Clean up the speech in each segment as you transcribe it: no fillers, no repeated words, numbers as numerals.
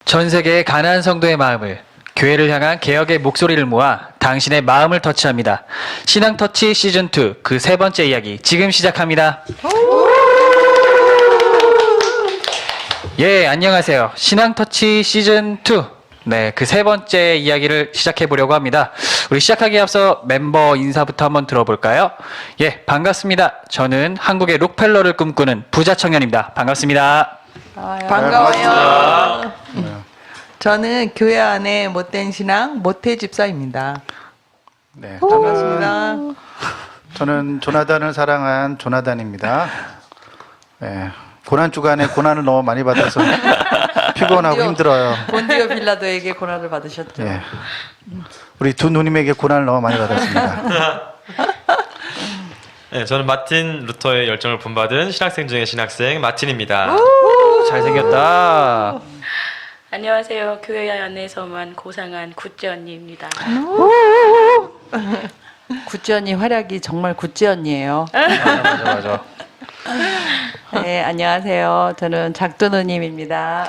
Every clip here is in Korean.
전 세계의 가난한 성도의 마음을, 교회를 향한 개혁의 목소리를 모아 당신의 마음을 터치합니다. 신앙 터치 시즌2 그 세 번째 이야기 지금 시작합니다. 예, 안녕하세요. 신앙 터치 시즌2 네, 그 세 번째 이야기를 시작해 보려고 합니다. 우리 시작하기에 앞서 멤버 인사부터 한번 들어볼까요? 예, 반갑습니다. 저는 한국의 록펠러를 꿈꾸는 부자 청년입니다. 반갑습니다. 반가워요. 저는 교회 안에 못된 신앙 모태 집사입니다. 네, 반갑습니다. 저는 조나단을 사랑한 조나단입니다. 네, 고난 주간에 고난을 너무 많이 받아서 피곤하고 힘들어요. 본디오 빌라도에게 고난을 받으셨죠. 네, 우리 두 누님에게 고난을 너무 많이 받았습니다. 네, 저는 마틴 루터의 열정을 본받은 신학생 중의 신학생 마틴입니다. 잘생겼다. 안녕하세요. 교회 안에서만 고상한 굿즈 언니입니다. 굿즈 언니 활약이 정말 굿즈 언니예요. 맞아. 네, 안녕하세요. 저는 작두 누님입니다.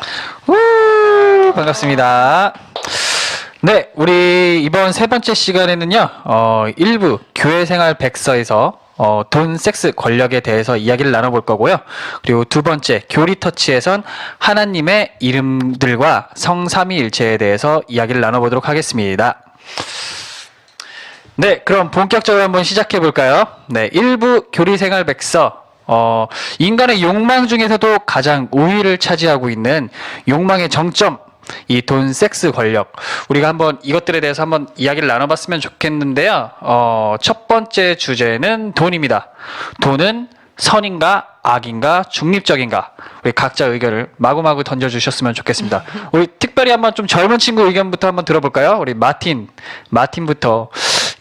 반갑습니다. 네, 우리 이번 세 번째 시간에는요, 1부 교회 생활 백서에서 돈, 섹스, 권력에 대해서 이야기를 나눠볼 거고요. 그리고 두 번째 교리 터치에선 하나님의 이름들과 성삼위일체에 대해서 이야기를 나눠보도록 하겠습니다. 네, 그럼 본격적으로 한번 시작해 볼까요? 네, 1부 교리 생활 백서. 인간의 욕망 중에서도 가장 우위를 차지하고 있는 욕망의 정점, 이 돈, 섹스, 권력. 우리가 한번 이것들에 대해서 한번 이야기를 나눠봤으면 좋겠는데요. 첫 번째 주제는 돈입니다. 돈은 선인가, 악인가, 중립적인가? 우리 각자 의견을 마구마구 던져주셨으면 좋겠습니다. 우리 특별히 한번 좀 젊은 친구 의견부터 한번 들어볼까요? 우리 마틴부터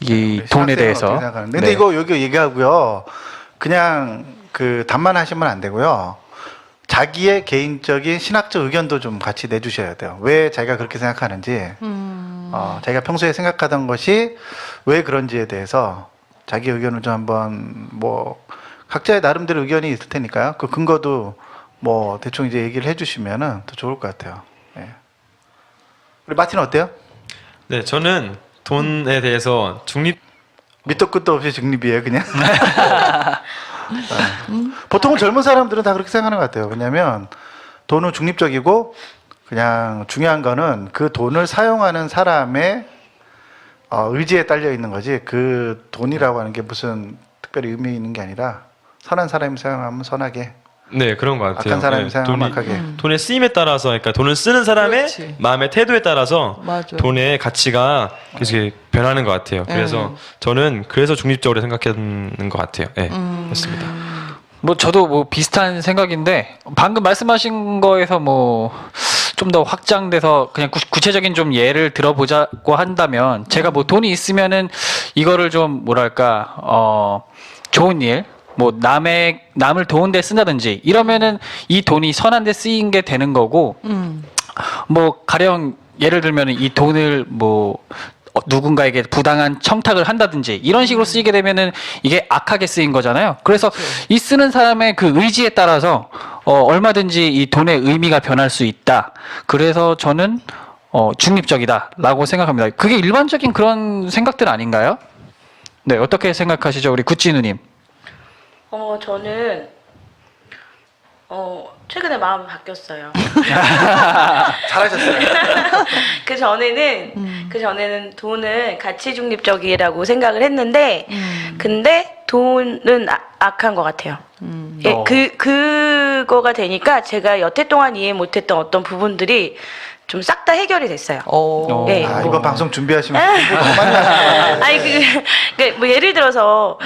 이 돈에 대해서. 근데 네. 이거 여기 얘기하고요. 그냥 그 답만 하시면 안 되고요. 자기의 개인적인 신학적 의견도 좀 같이 내주셔야 돼요. 왜 자기가 그렇게 생각하는지, 자기가 평소에 생각하던 것이 왜 그런지에 대해서 자기 의견을 좀 한번 각자의 나름대로 의견이 있을 테니까요. 그 근거도 대충 이제 얘기를 해주시면은 더 좋을 것 같아요. 네. 우리 마틴 어때요? 네, 저는 돈에 대해서 밑도 끝도 없이 중립이에요, 그냥. 보통은 젊은 사람들은 다 그렇게 생각하는 것 같아요. 왜냐하면 돈은 중립적이고 그냥 중요한 거는 그 돈을 사용하는 사람의 의지에 딸려 있는 거지 그 돈이라고 하는 게 무슨 특별히 의미 있는 게 아니라 선한 사람이 사용하면 선하게 네, 그런 것 같아요. 악한 사람이 네, 사용하면 악하게 돈의 쓰임에 따라서, 그러니까 돈을 쓰는 사람의 그렇지. 마음의 태도에 따라서 맞아. 돈의 가치가 계속 변하는 것 같아요. 그래서 저는 중립적으로 생각하는 것 같아요. 네, 그렇습니다. 저도 비슷한 생각인데 방금 말씀하신 거에서 좀 더 확장돼서 그냥 구체적인 좀 예를 들어보자고 한다면 제가 돈이 있으면은 이거를 좀 좋은 일 남을 도운 데 쓴다든지 이러면은 이 돈이 선한 데 쓰인 게 되는 거고 가령 예를 들면은 이 돈을 누군가에게 부당한 청탁을 한다든지 이런 식으로 쓰이게 되면은 이게 악하게 쓰인 거잖아요. 그래서 이 쓰는 사람의 그 의지에 따라서 얼마든지 이 돈의 의미가 변할 수 있다. 그래서 저는 중립적이다라고 생각합니다. 그게 일반적인 그런 생각들 아닌가요? 네, 어떻게 생각하시죠, 우리 구찌 누님? 저는 최근에 마음이 바뀌었어요. 잘하셨어요. 그 전에는 돈은 가치 중립적이라고 생각을 했는데, 근데 돈은 악한 것 같아요. 예, 그거가 되니까 제가 여태 동안 이해 못했던 어떤 부분들이 좀 싹 다 해결이 됐어요. 네. 이번 방송 준비하시면 공부 너무 많이 하시는 거예요. 아니 예를 들어서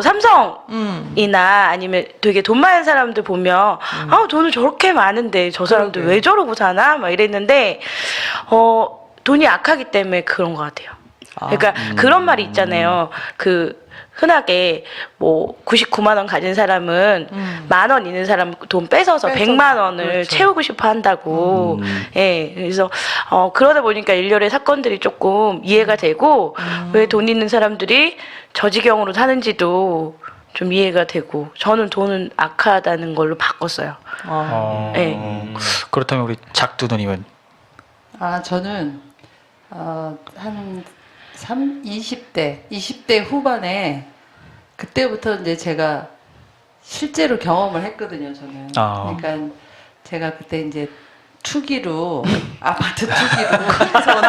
삼성이나 아니면 되게 돈 많은 사람들 보면 돈을 저렇게 많은데 저 사람들 왜 저러고 사나 막 이랬는데 돈이 악하기 때문에 그런 것 같아요. 그러니까 그런 말이 있잖아요. 흔하게 99만 원 가진 사람은 10,000원 있는 사람 돈 뺏어서 100만 원을 그렇죠. 채우고 싶어 한다고. 예. 그래서 그러다 보니까 일련의 사건들이 조금 이해가 되고 왜 돈 있는 사람들이 저 지경으로 사는지도 좀 이해가 되고 저는 돈은 악하다는 걸로 바꿨어요. 네. 그렇다면 우리 작두누님은? 저는 한 20대 후반에 그때부터 이제 제가 실제로 경험을 했거든요. 저는. 아. 그러니까 제가 그때 이제 투기로 아파트 투기로 그래서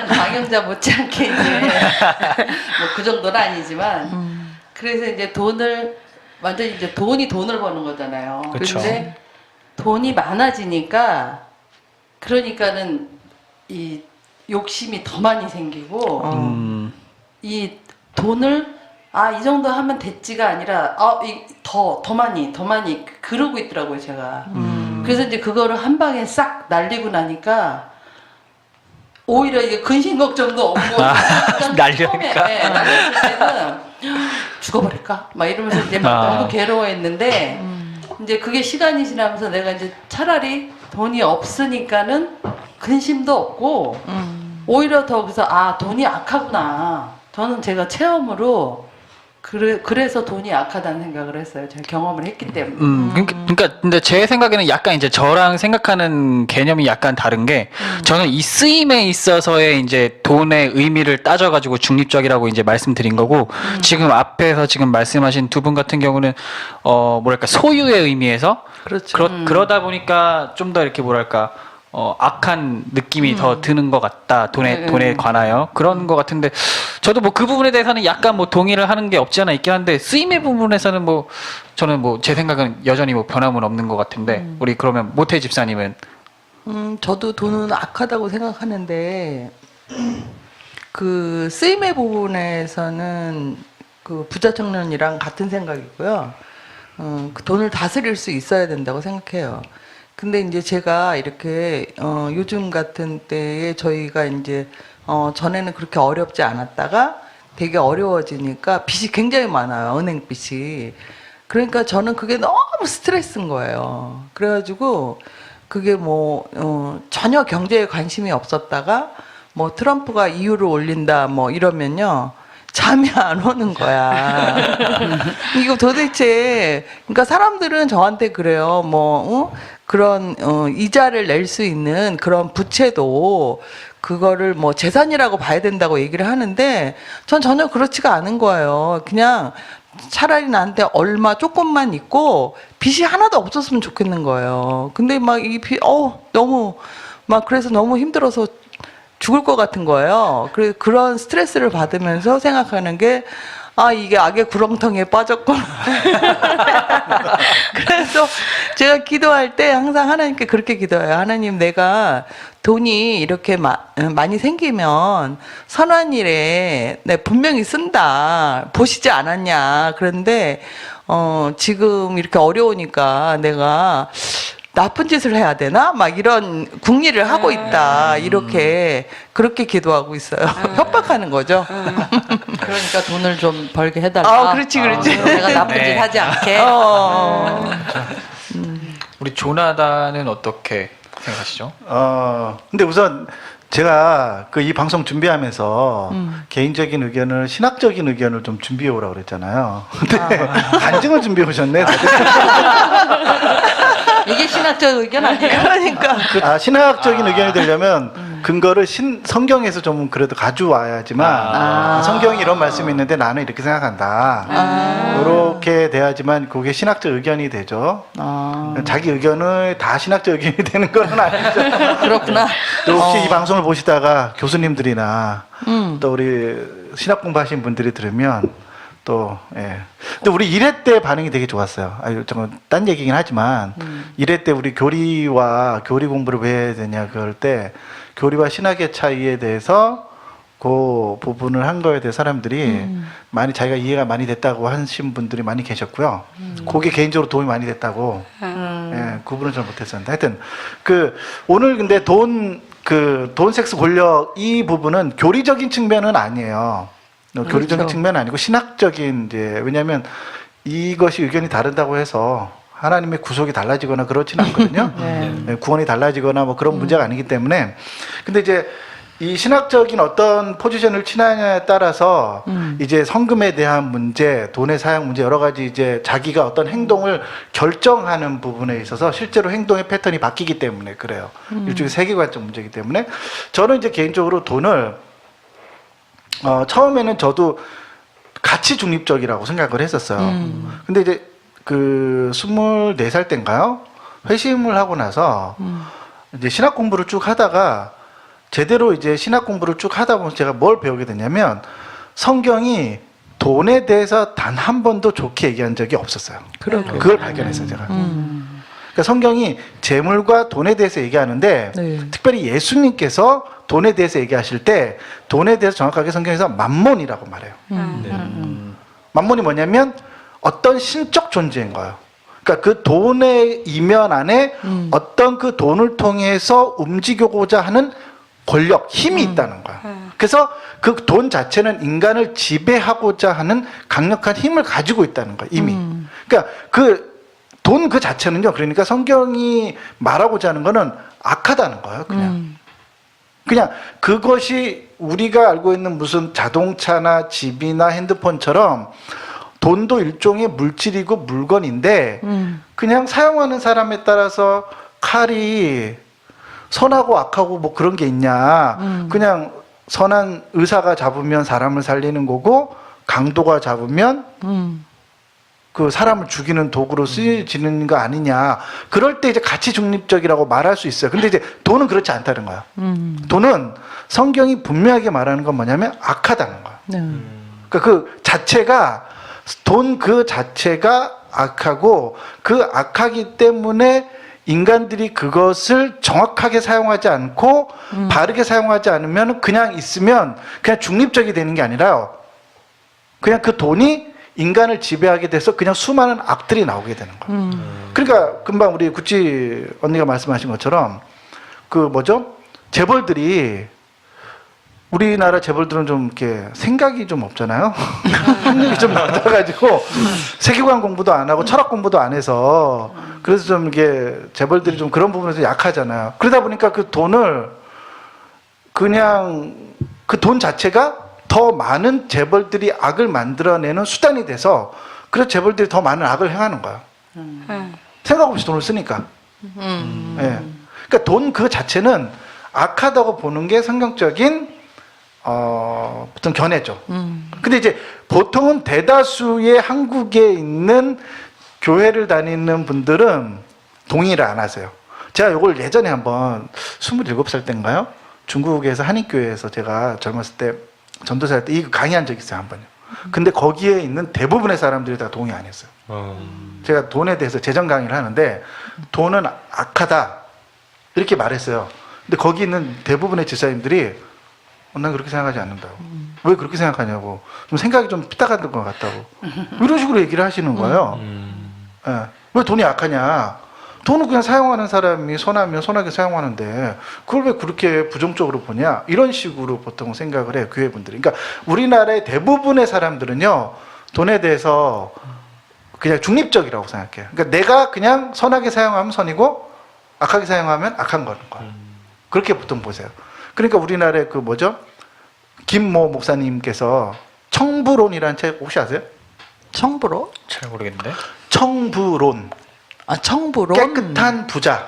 방영자 못지않게 이제 뭐 그 정도는 아니지만 그래서 이제 완전 이제 돈을 버는 거잖아요. 그쵸. 근데 돈이 많아지니까 그러니까는 이 욕심이 더 많이 생기고 이 돈을 이 정도 하면 됐지가 아니라 더 많이 그러고 있더라고요 제가. 그래서 이제 그거를 한 방에 싹 날리고 나니까 오히려 이게 근심 걱정도 없고 날려니까. 처음에, 날렸을 때는 죽어버릴까 막 이러면서 이제 막 너무 괴로워했는데 이제 그게 시간이 지나면서 내가 이제 차라리 돈이 없으니까는 근심도 없고 오히려 더 그래서 돈이 악하구나. 저는 제가 체험으로 그래서 돈이 악하다는 생각을 했어요. 제가 경험을 했기 때문에. 그러니까 근데 제 생각에는 약간 이제 저랑 생각하는 개념이 약간 다른 게 저는 이 쓰임에 있어서의 이제 돈의 의미를 따져가지고 중립적이라고 이제 말씀드린 거고 지금 앞에서 지금 말씀하신 두 분 같은 경우는 뭐랄까 소유의 의미에서 그렇죠. 그러다 보니까 좀 더 이렇게 뭐랄까 악한 느낌이 더 드는 것 같다. 돈에 관하여 그런 것 같은데 저도 뭐 그 부분에 대해서는 약간 뭐 동의를 하는 게 없지 않아 있긴 한데 쓰임의 부분에서는 뭐 저는 뭐 제 생각은 여전히 뭐 변함은 없는 것 같은데 우리 그러면 모태 집사님은? 저도 돈은 악하다고 생각하는데 그 쓰임의 부분에서는 그 부자 청년이랑 같은 생각이고요. 그 돈을 다스릴 수 있어야 된다고 생각해요. 근데 이제 제가 이렇게 요즘 같은 때에 저희가 이제 전에는 그렇게 어렵지 않았다가 되게 어려워지니까 빚이 굉장히 많아요. 은행 빚이. 그러니까 저는 그게 너무 스트레스인 거예요. 그래가지고 그게 뭐 전혀 경제에 관심이 없었다가 뭐 트럼프가 이유를 올린다 뭐 이러면요. 잠이 안 오는 거야. 이거 도대체, 그러니까 사람들은 저한테 그래요. 그런, 이자를 낼 수 있는 그런 부채도 그거를 뭐 재산이라고 봐야 된다고 얘기를 하는데 전 전혀 그렇지가 않은 거예요. 그냥 차라리 나한테 얼마 조금만 있고 빚이 하나도 없었으면 좋겠는 거예요. 근데 막 이 너무, 막 그래서 너무 힘들어서 죽을 것 같은 거예요. 그런 스트레스를 받으면서 생각하는 게 이게 악의 구렁텅이에 빠졌구나. 그래서 제가 기도할 때 항상 하나님께 그렇게 기도해요. 하나님, 내가 돈이 이렇게 많이 생기면 선한 일에 내가 분명히 쓴다. 보시지 않았냐. 그런데 지금 이렇게 어려우니까 내가 나쁜 짓을 해야 되나? 막 이런 궁리를 하고 있다. 이렇게 그렇게 기도하고 있어요. 협박하는 거죠. 그러니까 돈을 좀 벌게 해달라. 그렇지. 내가 나쁜 네. 짓 하지 않게. 우리 조나단은 어떻게 생각하시죠? 근데 우선 제가 이 방송 준비하면서 개인적인 의견을 신학적인 의견을 좀 준비해 오라고 그랬잖아요. 근데 간증을 준비해 오셨네. 이게 신학적 의견 아니에요? 그러니까. 신학적인 의견이 되려면 근거를 성경에서 좀 그래도 가져와야지만 성경이 이런 말씀이 있는데 나는 이렇게 생각한다. 이렇게 돼야지만 그게 신학적 의견이 되죠. 자기 의견을 다 신학적 의견이 되는 건 아니죠. 그렇구나. 또 혹시 이 방송을 보시다가 교수님들이나 또 우리 신학 공부하신 분들이 들으면 또, 예. 근데 우리 1회 때 반응이 되게 좋았어요. 잠깐, 딴 얘기긴 하지만, 1회 때 우리 교리와 교리 공부를 왜 해야 되냐, 그럴 때, 교리와 신학의 차이에 대해서 그 부분을 한 거에 대해 사람들이 많이 자기가 이해가 많이 됐다고 하신 분들이 많이 계셨고요. 그게 개인적으로 도움이 많이 됐다고, 예, 구분을 잘 못했었는데. 하여튼, 오늘 근데 돈, 섹스, 권력, 이 부분은 교리적인 측면은 아니에요. 교리적인 측면은 아니고 신학적인 왜냐하면 이것이 의견이 다르다고 해서 하나님의 구속이 달라지거나 그렇지는 않거든요. 네, 구원이 달라지거나 뭐 그런 문제가 아니기 때문에. 근데 이제 이 신학적인 어떤 포지션을 취하냐에 따라서 이제 성금에 대한 문제, 돈의 사용 문제 여러 가지 이제 자기가 어떤 행동을 결정하는 부분에 있어서 실제로 행동의 패턴이 바뀌기 때문에 그래요. 일종의 세계관적 문제이기 때문에 저는 이제 개인적으로 돈을 처음에는 저도 가치 중립적이라고 생각을 했었어요. 근데 이제 그 24살 때인가요? 회심을 하고 나서 이제 신학 공부를 쭉 하다가 제대로 이제 신학 공부를 쭉 하다 보면 제가 뭘 배우게 됐냐면 성경이 돈에 대해서 단 한 번도 좋게 얘기한 적이 없었어요. 그걸 발견했어요, 제가. 그러니까 성경이 재물과 돈에 대해서 얘기하는데 네. 특별히 예수님께서 돈에 대해서 얘기하실 때 돈에 대해서 정확하게 성경에서 만몬이라고 말해요. 만몬이 뭐냐면 어떤 신적 존재인 거예요. 그러니까 그 돈의 이면 안에 어떤 그 돈을 통해서 움직이고자 하는 권력, 힘이 있다는 거야. 그래서 그 돈 자체는 인간을 지배하고자 하는 강력한 힘을 가지고 있다는 거야, 이미. 그러니까 그 돈 그 자체는요, 그러니까 성경이 말하고자 하는 거는 악하다는 거예요, 그냥. 그냥 그것이 우리가 알고 있는 무슨 자동차나 집이나 핸드폰처럼 돈도 일종의 물질이고 물건인데 그냥 사용하는 사람에 따라서 칼이 선하고 악하고 뭐 그런 게 있냐. 그냥 선한 의사가 잡으면 사람을 살리는 거고 강도가 잡으면 그 사람을 죽이는 도구로 쓰여지는 거 아니냐. 그럴 때 이제 가치 중립적이라고 말할 수 있어요. 근데 이제 돈은 그렇지 않다는 거야. 돈은 성경이 분명하게 말하는 건 뭐냐면 악하다는 거야. 그러니까 그 자체가 돈 그 자체가 악하고 그 악하기 때문에 인간들이 그것을 정확하게 사용하지 않고 바르게 사용하지 않으면 그냥 있으면 그냥 중립적이 되는 게 아니라 그냥 그 돈이 인간을 지배하게 돼서 그냥 수많은 악들이 나오게 되는 거예요. 그러니까 금방 우리 구찌 언니가 말씀하신 것처럼 그 뭐죠? 재벌들이 우리나라 재벌들은 좀 이렇게 생각이 좀 없잖아요. 학력이 좀 낮아가지고 세계관 공부도 안 하고 철학 공부도 안 해서 그래서 좀 이게 재벌들이 좀 그런 부분에서 약하잖아요. 그러다 보니까 그 돈을 그냥 그 돈 자체가 더 많은 재벌들이 악을 만들어내는 수단이 돼서 그래서 재벌들이 더 많은 악을 행하는 거예요. 생각 없이 돈을 쓰니까. 예. 그러니까 돈 그 자체는 악하다고 보는 게 성경적인 보통 견해죠. 근데 이제 보통은 대다수의 한국에 있는 교회를 다니는 분들은 동의를 안 하세요. 제가 이걸 예전에 한번 27살 때인가요? 중국에서 한인교회에서 제가 젊었을 때 전도사 할 때 이거 강의한 적이 있어요, 한 번요. 근데 거기에 있는 대부분의 사람들이 다 동의 안 했어요. 제가 돈에 대해서 재정 강의를 하는데 돈은 악하다 이렇게 말했어요. 근데 거기 있는 대부분의 지사님들이 난 그렇게 생각하지 않는다고. 왜 그렇게 생각하냐고. 좀 생각이 좀 삐딱한 것 같다고. 이런 식으로 얘기를 하시는 거예요. 예. 왜 돈이 악하냐. 돈은 그냥 사용하는 사람이 선하면 선하게 사용하는데 그걸 왜 그렇게 부정적으로 보냐. 이런 식으로 보통 생각을 해요. 교회분들이. 그러니까 우리나라의 대부분의 사람들은요. 돈에 대해서 그냥 중립적이라고 생각해요. 그러니까 내가 그냥 선하게 사용하면 선이고 악하게 사용하면 악한 거는 거예요. 그렇게 보통 보세요. 그러니까 우리나라의 그 뭐죠? 김모 목사님께서 청부론이라는 책 혹시 아세요? 청부로? 잘 모르겠는데. 아, 청부론. 청부로? 깨끗한 부자.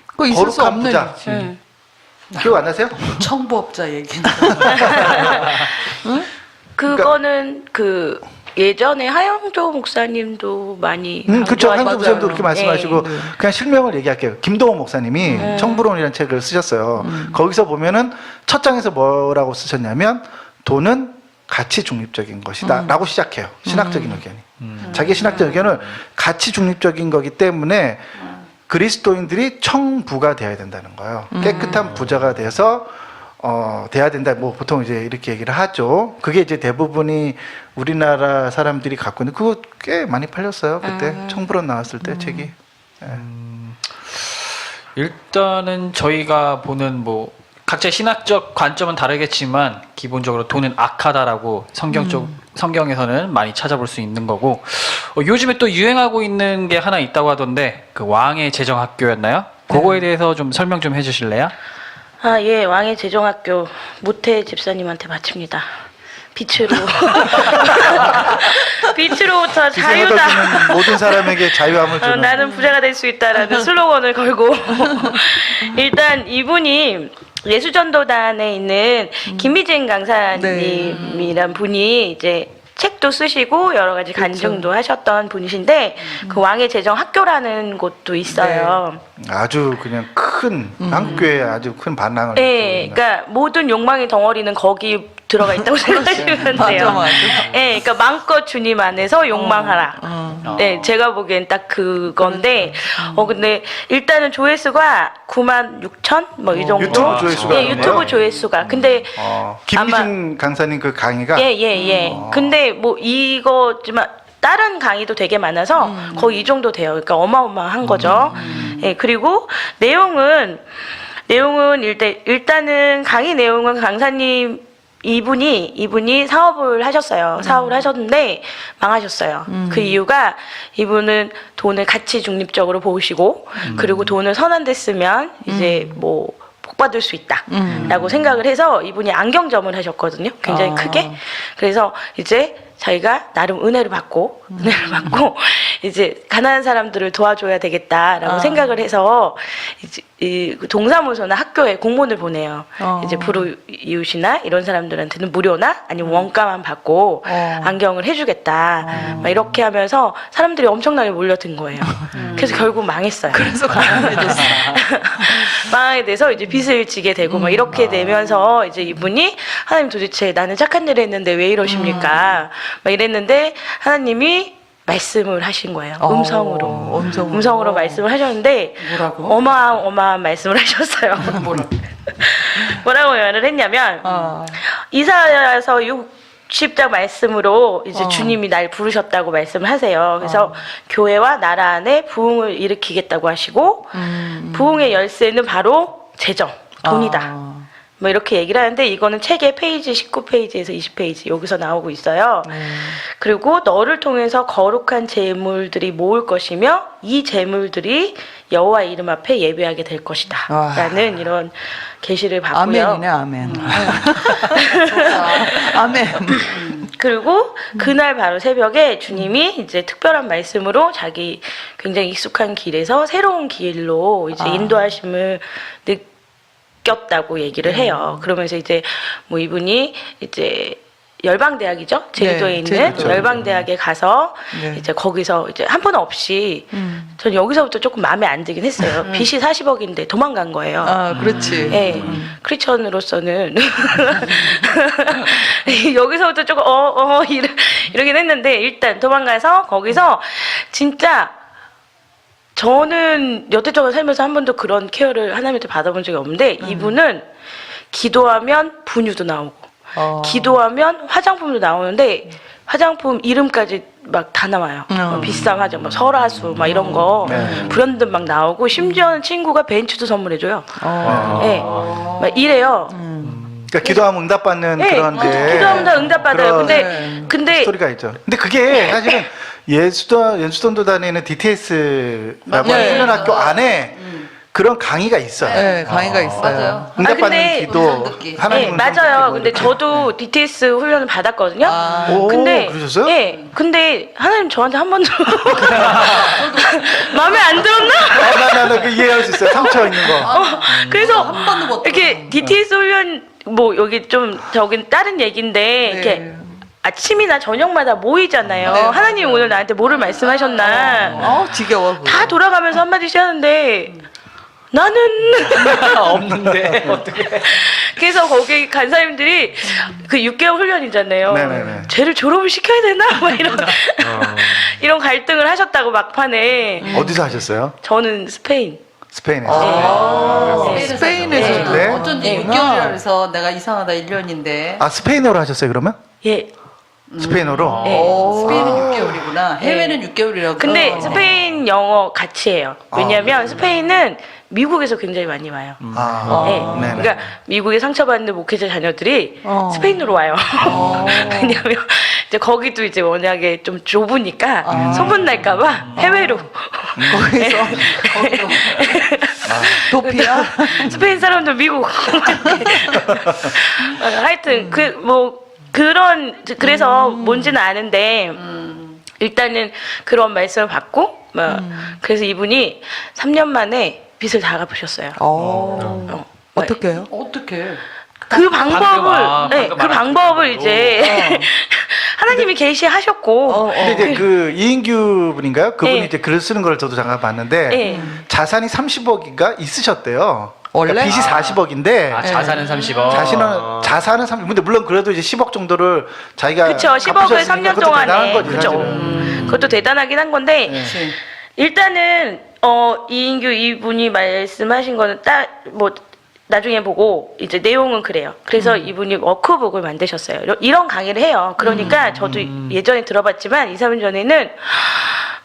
그거 있을 수 거룩한 없는 부자. 일이지. 기억 안 나세요? 청부업자 얘기는. 그거는 그 예전에 하영조 목사님도 많이 그렇죠. 한국 강조하시고요. 목사님도 그렇게 말씀하시고 네. 그냥 실명을 얘기할게요. 김동호 목사님이 청부론이라는 책을 쓰셨어요. 거기서 보면은 첫 장에서 뭐라고 쓰셨냐면 돈은 가치 중립적인 것이다 라고 시작해요. 신학적인 의견이. 자기 신학적 의견을 가치 중립적인 거기 때문에 그리스도인들이 청부가 되어야 된다는 거예요. 깨끗한 부자가 돼서 돼야 된다. 뭐 보통 이제 이렇게 얘기를 하죠. 그게 이제 대부분이 우리나라 사람들이 갖고 있는 그거 꽤 많이 팔렸어요. 그때 청부론 나왔을 때 책이. 예. 일단은 저희가 보는 뭐 각자 신학적 관점은 다르겠지만 기본적으로 돈은 악하다라고 성경에서는 많이 찾아볼 수 있는 거고 요즘에 또 유행하고 있는 게 하나 있다고 하던데 그 왕의 재정학교였나요? 그거에 대해서 좀 설명 좀 해주실래요? 아, 예, 왕의 재정학교 모태 집사님한테 바칩니다. 빛으로. 빛으로부터 기생을 자유다. 주는 모든 사람에게 자유함을 주는. 나는 부자가 될 수 있다라는 슬로건을 걸고 일단 이분이 예수전도단에 있는 김미진 강사님이란 분이 이제 책도 쓰시고 여러 가지 간증도 하셨던 분이신데 그 왕의 재정 학교라는 곳도 있어요. 아주 그냥 큰 한국교회에 아주 큰 반항을. 네, 했거든요. 그러니까 모든 욕망의 덩어리는 거기 들어가 있다고 생각하시면 돼요. 맞아. 네, 그러니까 마음껏 주님 안에서 욕망하라. 네, 제가 보기엔 딱 그건데, 근데 일단은 조회수가 96,000? 뭐 이 정도. 유튜브 조회수가 예, 그러네요. 유튜브 조회수가. 근데 김미진 강사님 그 강의가 예. 근데 뭐 이거지만 다른 강의도 되게 많아서 거의 이 정도 돼요. 그러니까 어마어마한 거죠. 예, 그리고 내용은 일단은 강의 내용은 강사님 이분이 사업을 하셨어요. 사업을 하셨는데 망하셨어요. 그 이유가 이분은 돈을 가치 중립적으로 보시고 그리고 돈을 선한 데 쓰면 이제 뭐 복 받을 수 있다라고 생각을 해서 이분이 안경점을 하셨거든요. 굉장히 크게. 그래서 이제 자기가 나름 은혜를 받고 이제 가난한 사람들을 도와줘야 되겠다라고 생각을 해서 이제 이 동사무소나 학교에 공문을 보내요. 이제 불우이웃이나 이런 사람들한테는 무료나 아니면 원가만 받고 안경을 해주겠다. 막 이렇게 하면서 사람들이 엄청나게 몰려든 거예요. 그래서 결국 망했어요. 그래서 가난해졌어. 망하게 돼서 이제 빚을 지게 되고 막 이렇게 되면서 이제 이분이 하나님 도대체 나는 착한 일을 했는데 왜 이러십니까? 막 이랬는데 하나님이 말씀을 하신 거예요. 음성으로 말씀을 하셨는데 뭐라고? 어마어마한 말씀을 하셨어요. 뭐라고 말을 했냐면 이사야서 60장 말씀으로 이제 주님이 날 부르셨다고 말씀을 하세요. 그래서 교회와 나라 안에 부흥을 일으키겠다고 하시고 부흥의 열쇠는 바로 재정, 돈이다. 뭐 이렇게 얘기를 하는데 이거는 책의 페이지 19페이지에서 20페이지 여기서 나오고 있어요. 그리고 너를 통해서 거룩한 재물들이 모을 것이며 이 재물들이 여호와 이름 앞에 예배하게 될 것이다. 와. 라는 이런 계시를 받고요. 아멘이네, 아멘. 아멘. 그리고 그날 바로 새벽에 주님이 이제 특별한 말씀으로 자기 굉장히 익숙한 길에서 새로운 길로 이제 인도하심을 느꼈다고 얘기를 해요. 그러면서 이제 뭐 이분이 이제 열방대학이죠. 제주도에 네, 있는 제주도. 열방대학에 가서 네. 이제 거기서 이제 한 번 없이 전 여기서부터 조금 마음에 안 들긴 했어요. 빚이 40억인데 도망간 거예요. 그렇지. 예, 크리스천으로서는 여기서부터 조금 이러긴 했는데 일단 도망가서 거기서 진짜 저는 여태껏 살면서 한 번도 그런 케어를 하나님한테 받아본 적이 없는데 이분은 기도하면 분유도 나오고 기도하면 화장품도 나오는데 화장품 이름까지 막 다 나와요. 막 비싼 화장, 막 설화수 막 이런 거 브랜드 막 나오고 심지어는 친구가 벤츠도 선물해줘요. 예, 막 이래요. 그러니까 기도하면 응답받는 네, 그런데 기도하면 다 응답받아요. 그런 근데 스토리가 있죠. 근데 그게 사실은 연수돈도 다니는 DTS라고 하는 네. 훈련학교 안에 그런 강의가 있어요. 네, 강의가 있어요. 맞아요. 응답받는 근데 기도, 음성 듣기. 하나님 네, 음성 맞아요. 듣기 뭐 근데 이렇게. 저도 DTS 훈련을 받았거든요. 오, 근데 그러셨어요? 예, 근데 하나님 저한테 한 번도 마음에 안 들었나? 나그 이해할 수 있어요. 상처 있는 거. 그래서 한 번도 못 이렇게 DTS 훈련 뭐 여기 좀 저긴 다른 얘기인데 이렇게 아침이나 저녁마다 모이잖아요. 네, 하나님이 오늘 나한테 뭐를 말씀하셨나? 지겨워. 그거. 다 돌아가면서 한마디씩 하는데 나는 없는데 어떻게? 그래서 거기 간사님들이 그 6개월 훈련이잖아요. 네네네. 쟤를 졸업을 시켜야 되나? 막 이런 이런 갈등을 하셨다고 막판에 어디서 하셨어요? 저는 스페인. 스페인에서. 스페인에서도. 네. 어쩐지 네. 6개월이라 해서 내가 이상하다 1년인데 아 스페인어로 하셨어요 그러면? 예. 스페인어로? 네. 스페인은 6개월이구나. 해외는 6개월이라고. 근데 스페인 영어 같이 해요. 왜냐면 스페인은 미국에서 굉장히 많이 와요. 네. 네네. 그러니까 미국에 상처받는 목회자 자녀들이 스페인으로 와요. 왜냐면 이제 거기도 이제 워낙에 좀 좁으니까 소문 날까봐 해외로. 거기서 도피야? 스페인 사람도 미국. 하여튼 그래서 뭔지는 아는데 일단은 그런 말씀을 받고 그래서 이분이 3년 만에 빚을 다 갚으셨어요. 어떻게 해요? 어떻게? 그 방법을 방금 그 방법을 이제 하나님이 계시하셨고 근데 이제 그 이인규 분인가요? 그분이 네. 이제 글 쓰는 걸 저도 잠깐 봤는데 네. 자산이 30억인가 있으셨대요. 원래? 그러니까 빚이 40억인데 아, 자산은 30억. 자산은 30억. 근데 물론 그래도 이제 10억 정도를 자기가 그쵸 10억을 갚으셨으니까 3년 그것도 대단한 동안에 거지, 그죠 사실은. 그것도 대단하긴 한 건데 그치. 일단은 이인규 이분이 말씀하신 거는 딱 뭐 나중에 보고 이제 내용은 그래요. 그래서 이분이 워크북을 만드셨어요. 이런 강의를 해요. 그러니까 저도 예전에 들어봤지만 2, 3년 전에는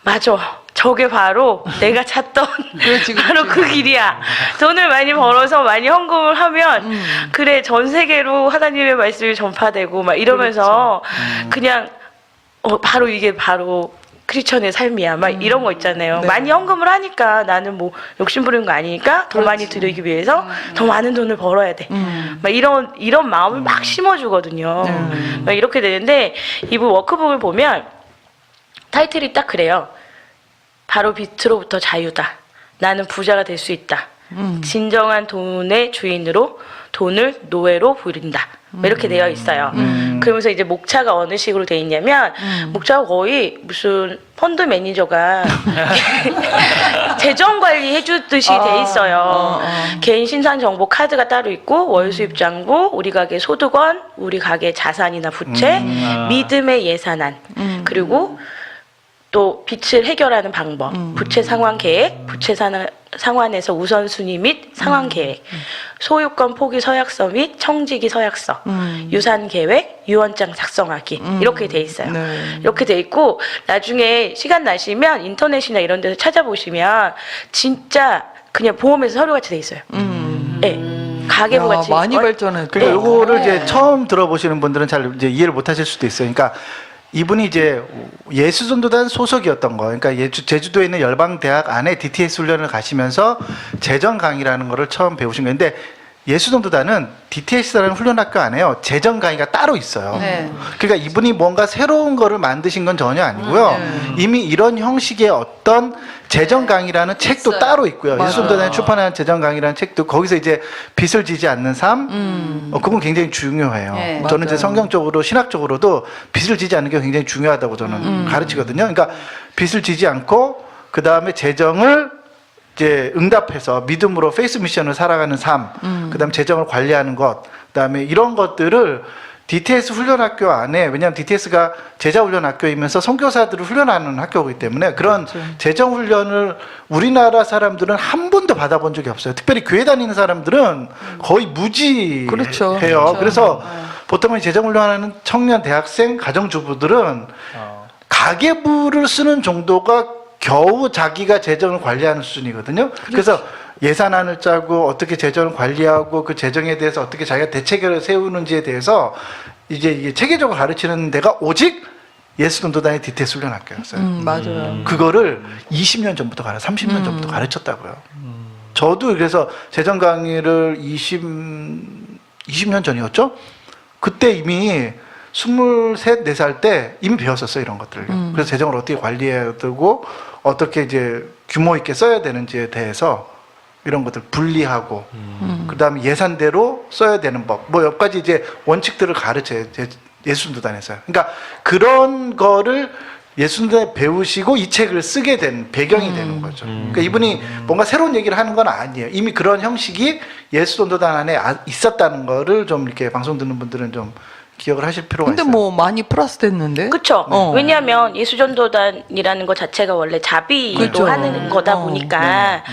맞아. 저게 바로 내가 찾던 바로 그 길이야. 돈을 많이 벌어서 많이 헌금을 하면 그래 전 세계로 하나님의 말씀이 전파되고 막 이러면서 그냥 바로 이게 바로 크리스천의 삶이야. 막 이런 거 있잖아요. 네. 많이 헌금을 하니까 나는 뭐 욕심 부리는 거 아니니까 더 많이 드리기 위해서 더 많은 돈을 벌어야 돼. 막 이런 마음을 막 심어주거든요. 막 이렇게 되는데 이분 워크북을 보면 타이틀이 딱 그래요. 바로 빚으로부터 자유다. 나는 부자가 될 수 있다. 진정한 돈의 주인으로 돈을 노예로 부린다. 뭐 이렇게 되어 있어요. 그러면서 이제 목차가 어느 식으로 돼 있냐면 목차가 거의 무슨 펀드 매니저가 재정 관리 해주듯이 돼 있어요. 개인 신상 정보 카드가 따로 있고 월수입 장부, 우리 가게 소득원, 우리 가게 자산이나 부채, 믿음의 예산안, 그리고 또 빚을 해결하는 방법, 부채 상환 계획, 부채 상환에서 우선순위 및 상환 계획, 소유권 포기 서약서 및 청지기 서약서, 유산 계획, 유언장 작성하기 이렇게 돼 있어요. 네. 이렇게 돼 있고 나중에 시간 나시면 인터넷이나 이런 데서 찾아보시면 진짜 그냥 보험에서 서류같이 돼 있어요. 네. 가계부 같이 많이 발전했다. 그러니까 요거를 이제 처음 들어보시는 분들은 잘 이제 이해를 못 하실 수도 있어요. 그러니까 이분이 이제 예수전도단 소속이었던 거. 그러니까 제주도에 있는 열방대학 안에 DTS 훈련을 가시면서 재정 강의라는 거를 처음 배우신 거예요. 근데 예수전도단은 DTS라는 훈련학교 안에요. 재정 강의가 따로 있어요. 네. 그러니까 이분이 뭔가 새로운 거를 만드신 건 전혀 아니고요. 이미 이런 형식의 어떤 재정 강의라는 책도 있어요. 따로 있고요. 맞아요. 예수전도단이 출판한 재정 강의라는 책도 거기서 이제 빚을 지지 않는 삶, 그건 굉장히 중요해요. 네. 저는 이제 맞아요. 성경적으로 신학적으로도 빚을 지지 않는 게 굉장히 중요하다고 저는 가르치거든요. 그러니까 빚을 지지 않고 그 다음에 재정을 이제 응답해서 믿음으로 페이스 미션을 살아가는 삶, 그다음에 재정을 관리하는 것, 그다음에 이런 것들을 DTS 훈련학교 안에, 왜냐하면 DTS가 제자훈련학교이면서 선교사들을 훈련하는 학교이기 때문에 그런 재정 훈련을 우리나라 사람들은 한 번도 받아본 적이 없어요. 특별히 교회 다니는 사람들은 거의 무지해요. 그렇죠. 그래서 보통은 재정 훈련하는 청년, 대학생, 가정주부들은 가계부를 쓰는 정도가 겨우 자기가 재정을 관리하는 수준이거든요. 그래서 예산안을 짜고 어떻게 재정을 관리하고 그 재정에 대해서 어떻게 자기가 대책을 세우는지에 대해서 이제 이게 체계적으로 가르치는 데가 오직 예수전도단의 DTS 훈련학교였어요. 맞아요. 그거를 20년 전부터 30년 전부터 가르쳤다고요. 저도 그래서 재정 강의를 20년 전이었죠? 그때 이미 23, 4살 때 이미 배웠었어요, 이런 것들을. 그래서 재정을 어떻게 관리해야 되고, 어떻게 이제 규모 있게 써야 되는지에 대해서 이런 것들 분리하고, 그 다음에 예산대로 써야 되는 법, 뭐 몇 가지 이제 원칙들을 가르쳐요, 예수전도단에서요. 그러니까 그런 거를 예수전도단에 배우시고 이 책을 쓰게 된 배경이 되는 거죠. 그러니까 이분이 뭔가 새로운 얘기를 하는 건 아니에요. 이미 그런 형식이 예수전도단 안에 있었다는 거를 좀 이렇게 방송 듣는 분들은 좀 기억을 하실 필요가 근데 있어요. 뭐 많이 플러스 됐는데? 그쵸. 어. 왜냐하면 예수전도단이라는 것 자체가 원래 자비로 그쵸. 하는 거다 보니까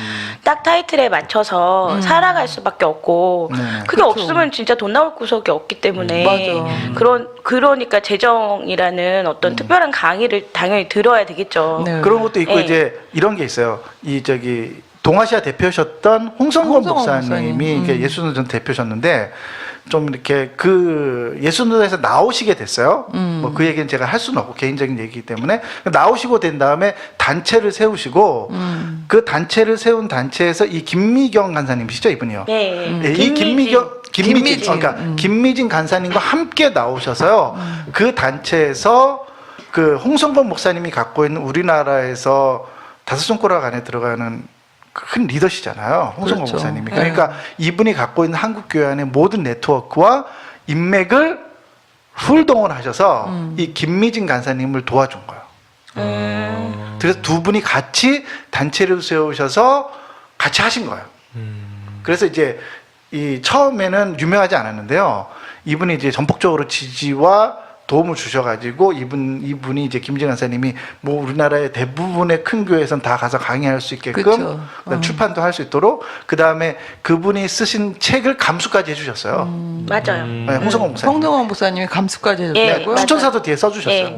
딱 타이틀에 맞춰서 살아갈 수밖에 없고 네. 그게 그쵸. 없으면 진짜 돈 나올 구석이 없기 때문에 맞아. 그러니까 재정이라는 어떤 특별한 강의를 당연히 들어야 되겠죠. 네. 그런 것도 있고 네. 이제 이런 게 있어요. 이 동아시아 대표셨던 홍성권 홍성권 목사님이 목사님. 예수전도단 대표셨는데 좀 이렇게 그 예수노다에서 나오시게 됐어요. 뭐 그 얘기는 제가 할 수는 없고 개인적인 얘기이기 때문에 나오시고 된 다음에 단체를 세우시고 그 단체를 세운 단체에서 이 김미경 간사님이시죠, 이분이요. 네. 네, 이 김미진 그러니까 김미진 간사님과 함께 나오셔서요. 그 단체에서 그 홍성건 목사님이 갖고 있는 우리나라에서 5손가락 안에 들어가는 큰 리더시잖아요. 홍성건 그렇죠. 목사님이. 그러니까 이분이 갖고 있는 한국교회 안의 모든 네트워크와 인맥을 훌동원하셔서 이 김미진 간사님을 도와준 거예요. 그래서 두 분이 같이 단체를 세우셔서 같이 하신 거예요. 그래서 이제 이 처음에는 유명하지 않았는데요. 이분이 이제 전폭적으로 지지와 도움을 주셔가지고 이분이 이제 김미진 간사님이 뭐 우리나라의 대부분의 큰 교회에선 다 가서 강의할 수 있게끔 그쵸. 그다음 출판도 할 수 있도록 그 다음에 그분이 쓰신 책을 감수까지 해주셨어요. 맞아요. 네, 홍성건 목사님. 성동원 목사님이 감수까지 예, 해줬다고요? 추천사도 뒤에 써주셨어요.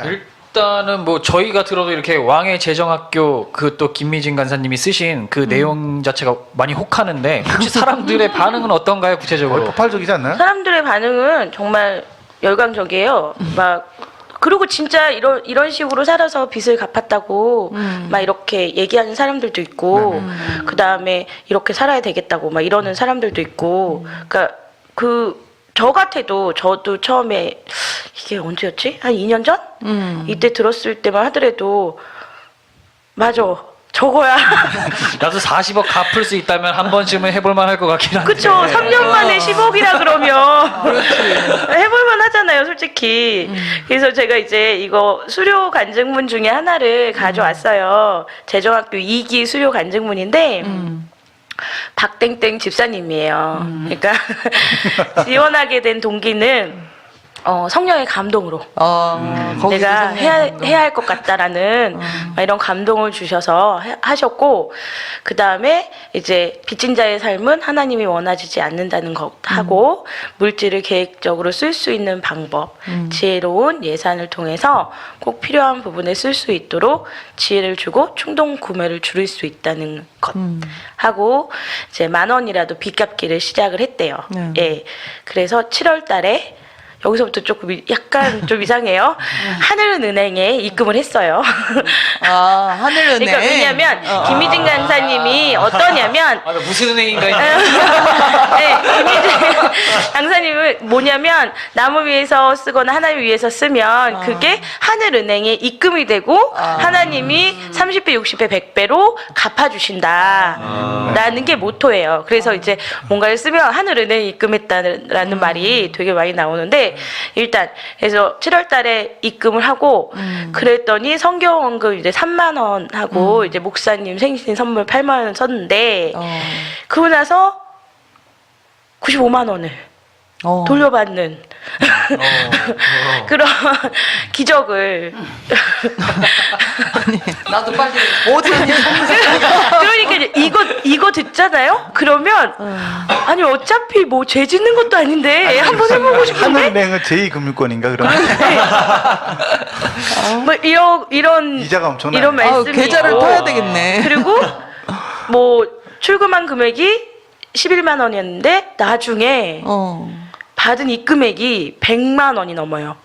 예. 일단은 뭐 저희가 들어도 이렇게 왕의 재정학교 그 또 김미진 간사님이 쓰신 그 내용 자체가 많이 혹하는데 혹시 사람들의 반응은 어떤가요, 구체적으로? 폭발적이지 않나요? 사람들의 반응은 정말 열광적이에요. 막 그리고 진짜 이런 식으로 살아서 빚을 갚았다고 막 이렇게 얘기하는 사람들도 있고 그 다음에 이렇게 살아야 되겠다고 막 이러는 사람들도 있고 그러니까 저 같아도 저도 처음에 이게 언제였지? 한 2년 전? 이때 들었을 때만 하더라도 맞아 저거야. 나도 40억 갚을 수 있다면 한 번쯤은 해볼만 할 것 같긴 한데. 그쵸. 3년 만에 10억이라 그러면 해볼만 하잖아요, 솔직히. 그래서 제가 이제 이거 수료 간증문 중에 하나를 가져왔어요. 재정학교 2기 수료 간증문인데 박땡땡 집사님이에요. 그러니까 지원하게 된 동기는 성령의 감동으로 거기서 내가 성령 해야 할 것 같다라는 막 이런 감동을 주셔서 하셨고 그 다음에 이제 빚진 자의 삶은 하나님이 원하지 않는다는 것하고 물질을 계획적으로 쓸 수 있는 방법, 지혜로운 예산을 통해서 꼭 필요한 부분에 쓸 수 있도록 지혜를 주고 충동 구매를 줄일 수 있다는 것 하고 이제 10,000원이라도 빚 갚기를 시작을 했대요. 네. 예, 그래서 7월달에 여기서부터 조금 약간 좀 이상해요. 하늘은행에 입금을 했어요. 하늘은행. 그러니까 왜냐면 김미진 강사님이 어떠냐면 아, 무슨 은행인가 네, 김미진 강사님은 뭐냐면 남을 위해서 쓰거나 하나님을 위해서 쓰면 그게 하늘은행에 입금이 되고 하나님이 30배, 60배, 100배로 갚아주신다. 라는 게 모토예요. 그래서 이제 뭔가를 쓰면 하늘은행에 입금했다라는 말이 되게 많이 나오는데 일단 그래서 7월 달에 입금을 하고 그랬더니 성경원금 이제 3만 원 하고 이제 목사님 생신 선물 8만 원 썼는데 그러고 나서 95만 원을 돌려받는 그런 기적을 나도 빨리 어디 그러니까 이거 듣잖아요? 그러면 아니 어차피 뭐 죄 짓는 것도 아닌데 한번 해보고 싶은데 하늘은행은 제2금융권인가 그러면? 뭐 이런 이자가 엄청나요. 이런 말씀이 계좌를 있고. 터야 되겠네. 그리고 뭐 출금한 금액이 11만 원이었는데 나중에 받은 입금액이 100만 원이 넘어요.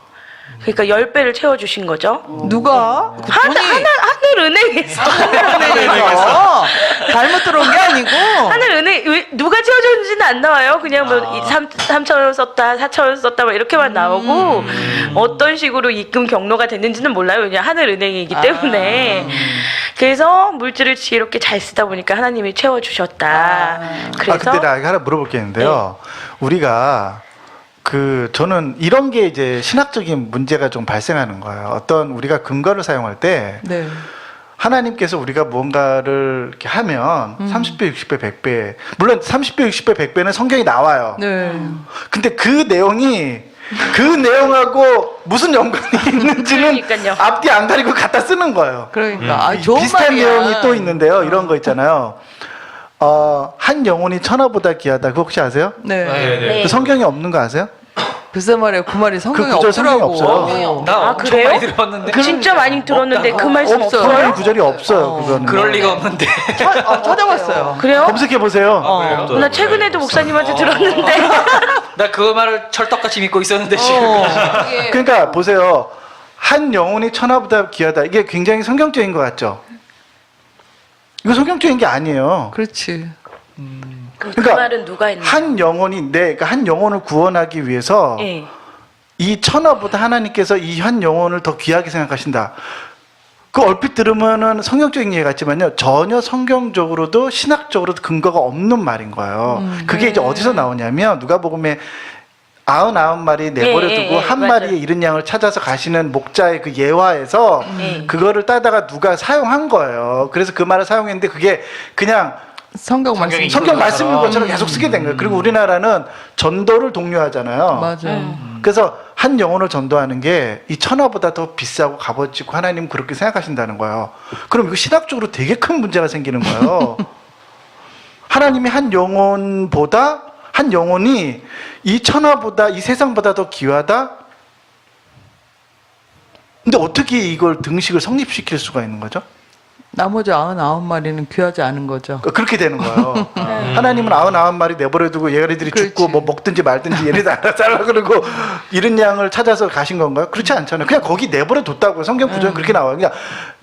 그러니까 10배를 채워주신 거죠. 누가? 하늘은행에서 하늘은행에서 잘못 들어온 게 아니고. 하늘은행 누가 채워줬는지는 안 나와요. 그냥 뭐 3,000원 썼다, 4,000원 썼다 뭐 이렇게만 나오고 어떤 식으로 입금 경로가 됐는지는 몰라요. 왜냐 하늘은행이기 때문에. 그래서 물질을 지혜롭게 잘 쓰다 보니까 하나님이 채워주셨다. 그래서 근데 나 하나 물어볼 게 있는데요. 우리가 저는 이런 게 이제 신학적인 문제가 좀 발생하는 거예요. 어떤 우리가 근거를 사용할 때 네. 하나님께서 우리가 무언가를 이렇게 하면 30배, 60배, 100배 물론 30배, 60배, 100배는 성경이 나와요. 네. 근데 그 내용하고 무슨 연관이 있는지는 그러니까요. 앞뒤 안 가리고 갖다 쓰는 거예요. 그러니까 좋은 비슷한 말이야. 내용이 또 있는데요. 이런 거 있잖아요. 한 영혼이 천하보다 귀하다. 그거 혹시 아세요? 네. 네. 그 성경에 없는 거 아세요? 글쎄 말이에요. 그 말이 성경에 구절 성경에 없더라고. 없어요. 나 아, 엄청 그래요? 많이 들었는데 진짜 많이 들었는데 그 말씀 없어요. 성경 없어요? 구절이 없어요. 그거는. 그럴 리가 없는데. 찾아봤어요. 그래요? 검색해 보세요. 그래요? 나 최근에도 목사님한테 들었는데. 나 그 말을 철떡같이 믿고 있었는데 지금. 그러니까 보세요. 한 영혼이 천하보다 귀하다. 이게 굉장히 성경적인 것 같죠? 이거 성경적인 게 아니에요. 그렇지. 그 그러니까 말은 누가 했나? 한 영혼이 그러니까 한 영혼을 구원하기 위해서 예. 이 천하보다 하나님께서 이 한 영혼을 더 귀하게 생각하신다. 그 얼핏 들으면은 성경적인 얘기 같지만요. 전혀 성경적으로도 신학적으로도 근거가 없는 말인 거예요. 그게 이제 어디서 나오냐면 누가복음에 99마리 내버려두고 예, 한 맞아요. 마리의 잃은 양을 찾아서 가시는 목자의 그 예화에서 그거를 따다가 누가 사용한 거예요. 그래서 그 말을 사용했는데 그게 그냥 성경 말씀. 성경 말씀인 것처럼 계속 쓰게 된 거예요. 그리고 우리나라는 전도를 독려하잖아요. 맞아요. 그래서 한 영혼을 전도하는 게 이 천하보다 더 비싸고 값어치고 하나님 그렇게 생각하신다는 거예요. 그럼 이거 신학적으로 되게 큰 문제가 생기는 거예요. 하나님이 한 영혼보다 한 영혼이 이 천하보다 이 세상보다 더 귀하다? 근데 어떻게 이걸 등식을 성립시킬 수가 있는 거죠? 나머지 99마리는 귀하지 않은 거죠. 그렇게 되는 거예요. 하나님은 99마리 내버려두고 얘네들이 그렇지. 죽고 뭐 먹든지 말든지 얘네들 알아서 하라 그러고 잃은 양을 찾아서 가신 건가요? 그렇지 않잖아요. 그냥 거기 내버려 뒀다고요. 성경 구절은 그렇게 나와요. 그냥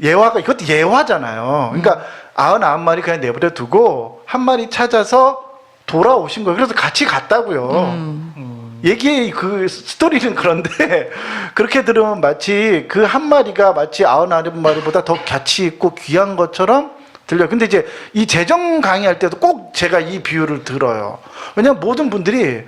예화가 이것도 예화잖아요. 그러니까 99마리 그냥 내버려 두고 한 마리 찾아서 돌아오신 거예요. 그래서 같이 갔다고요. 얘기의 그 스토리는 그런데 그렇게 들으면 마치 그 한 마리가 마치 99마리보다 더 가치 있고 귀한 것처럼 들려요. 근데 이제 이 재정 강의할 때도 꼭 제가 이 비유를 들어요. 왜냐하면 모든 분들이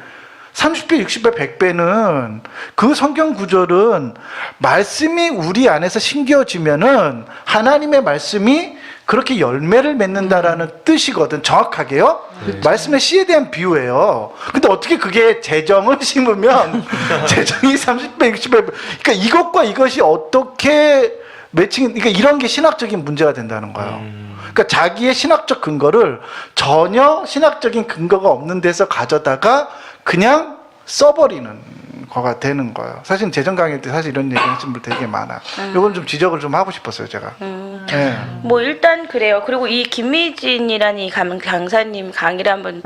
30배, 60배, 100배는 그 성경 구절은 말씀이 우리 안에서 심겨지면은 하나님의 말씀이 그렇게 열매를 맺는다라는 뜻이거든. 정확하게요. 말씀의 씨에 대한 비유예요. 근데 어떻게 그게 재정을 심으면 재정이 30배, 60배. 그러니까 이것과 이것이 어떻게 매칭, 그러니까 이런 게 신학적인 문제가 된다는 거예요. 그러니까 자기의 신학적 근거를 전혀 신학적인 근거가 없는 데서 가져다가 그냥 써버리는 거가 되는 거예요. 사실 재정 강의 때 사실 이런 얘기 하신 분 되게 많아. 이건 좀 지적을 좀 하고 싶었어요, 제가. 네. 뭐 일단 그래요. 그리고 이 김미진이라는 이 강사님 강의를 한번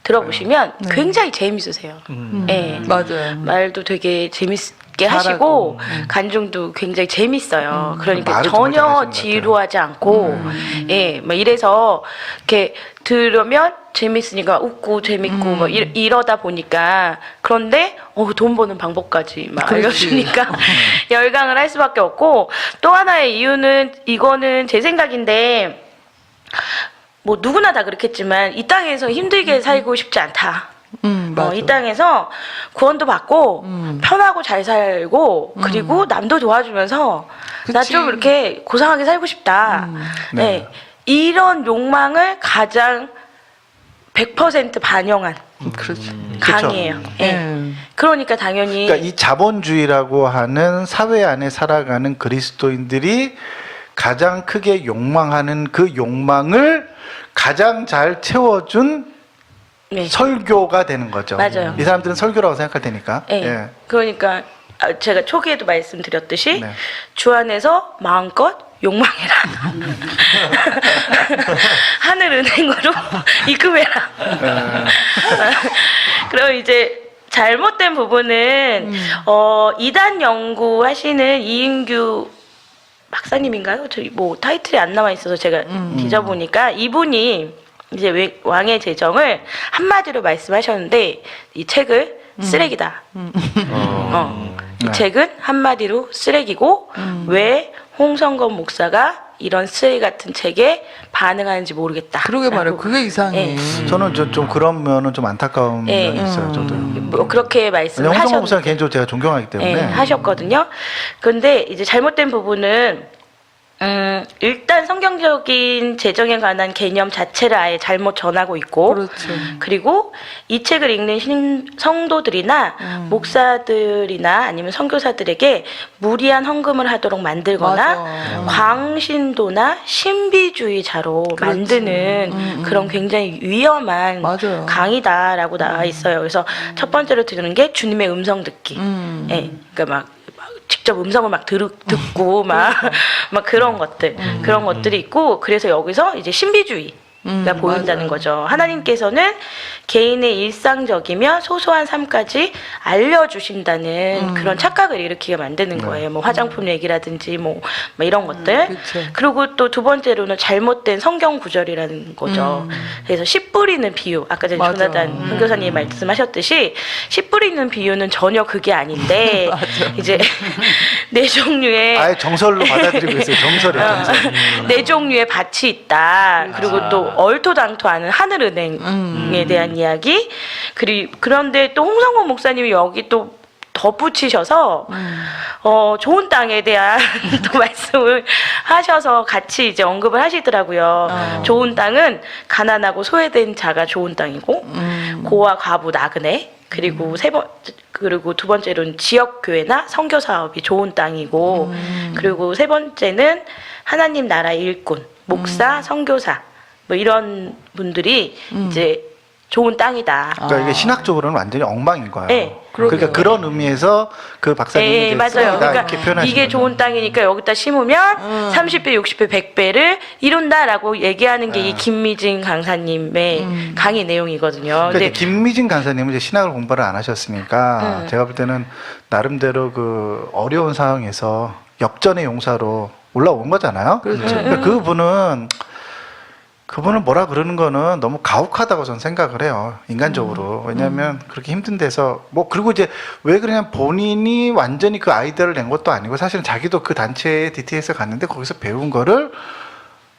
들어보시면 굉장히 재밌으세요. 예. 맞아요. 말도 되게 재밌게 잘하고. 하시고 간증도 굉장히 재밌어요. 그러니까 말을 정말 전혀 잘하시는 것 같아요. 지루하지 않고 예, 막 이래서 이렇게 들으면 재밌으니까 웃고 재밌고 뭐 이러다 보니까 그런데 돈 버는 방법까지 막 그렇지. 알려주니까 열광을 할 수밖에 없고 또 하나의 이유는 이거는 제 생각인데 뭐 누구나 다 그렇겠지만 이 땅에서 힘들게 살고 싶지 않다. 맞아. 이 땅에서 구원도 받고 편하고 잘 살고 그리고 남도 도와주면서 나 그치. 좀 이렇게 고상하게 살고 싶다. 네. 이런 욕망을 가장 100% 반영한 그렇지. 강의예요. 예. 네. 그러니까 당연히 그러니까 이 자본주의라고 하는 사회 안에 살아가는 그리스도인들이 가장 크게 욕망하는 그 욕망을 가장 잘 채워준 네. 설교가 되는 거죠. 맞아요. 이 사람들은 설교라고 생각할 테니까. 예. 예. 그러니까 제가 초기에도 말씀드렸듯이 네. 주 안에서 마음껏 욕망해라. 하늘 은행으로 입금해라. 그럼 이제 잘못된 부분은 이단 연구하시는 이인규 박사님인가요? 저기 뭐 타이틀이 안 나와 있어서 제가 뒤져보니까 이분이 이제 왕의 재정을 한마디로 말씀하셨는데 이 책을 쓰레기다. 이 네. 책은 한마디로 쓰레기고 왜 홍성건 목사가 이런 쓰레기 같은 책에 반응하는지 모르겠다. 그러게 말이에요. 그게 이상해. 저는 좀 그런 면은 좀 안타까운 예. 면이 있어요. 저도. 뭐 그렇게 말씀을 왜냐면 홍성호 하셨 목사는 개인적으로 제가 존경하기 때문에. 하셨거든요. 근데 이제 잘못된 부분은 일단 성경적인 재정에 관한 개념 자체를 아예 잘못 전하고 있고, 그렇죠. 그리고 이 책을 읽는 성도들이나 목사들이나 아니면 선교사들에게 무리한 헌금을 하도록 만들거나 맞아. 광신도나 신비주의자로 그렇지. 만드는 그런 굉장히 위험한 맞아요. 강의다라고 나와 있어요. 그래서 첫 번째로 들은 게 주님의 음성 듣기. 예, 그러니까 막 직접 음성을 막 듣고 막 그런 것들 그런 것들이 있고, 그래서 여기서 이제 신비주의가 보인다는 맞아요. 거죠. 하나님께서는 개인의 일상적이며 소소한 삶까지 알려주신다는 그런 착각을 일으키게 만드는 거예요. 뭐 화장품 얘기라든지 뭐 이런 것들. 그쵸. 그리고 또 두 번째로는 잘못된 성경 구절이라는 거죠. 그래서 씨 뿌리는 비유, 아까 전에 맞아. 조나단 선교사님이 말씀하셨듯이 씨 뿌리는 비유는 전혀 그게 아닌데 이제 네 종류의 아예 정설로 받아들이고 있어요. 정설이에요. 정설. 네 종류의 밭이 있다. 그리고 또 얼토당토하는 하늘은행에 대한 이야기. 그런데 또 홍성곤 목사님이 여기 또 덧붙이셔서 좋은 땅에 대한 또 말씀을 하셔서 같이 이제 언급을 하시더라고요. 좋은 땅은 가난하고 소외된 자가 좋은 땅이고, 고아 과부 나그네, 그리고 그리고 두 번째로는 지역 교회나 선교 사업이 좋은 땅이고, 그리고 세 번째는 하나님 나라의 일꾼, 목사, 선교사 뭐 이런 분들이 이제 좋은 땅이다. 그러니까 이게 신학적으로는 완전히 엉망인 거예요. 네. 그러니까 그런 의미에서 그 박사님이 네, 이제 맞아요. 쓰다 그러니까 이렇게 표현하신 이게 거죠. 좋은 땅이니까 여기다 심으면 30배, 60배, 100배를 이룬다라고 얘기하는 게 이 김미진 강사님의 강의 내용이거든요. 그러니까 근데 이제 김미진 강사님은 이제 신학을 공부를 안 하셨으니까 제가 볼 때는 나름대로 그 어려운 상황에서 역전의 용사로 올라온 거잖아요. 그렇죠. 그러니까 그분을 뭐라 그러는 거는 너무 가혹하다고 저는 생각을 해요. 인간적으로. 왜냐하면 그렇게 힘든 데서 뭐 그리고 이제 왜 그러냐면 본인이 완전히 그 아이디어를 낸 것도 아니고 사실은 자기도 그 단체에 DTS 갔는데 거기서 배운 거를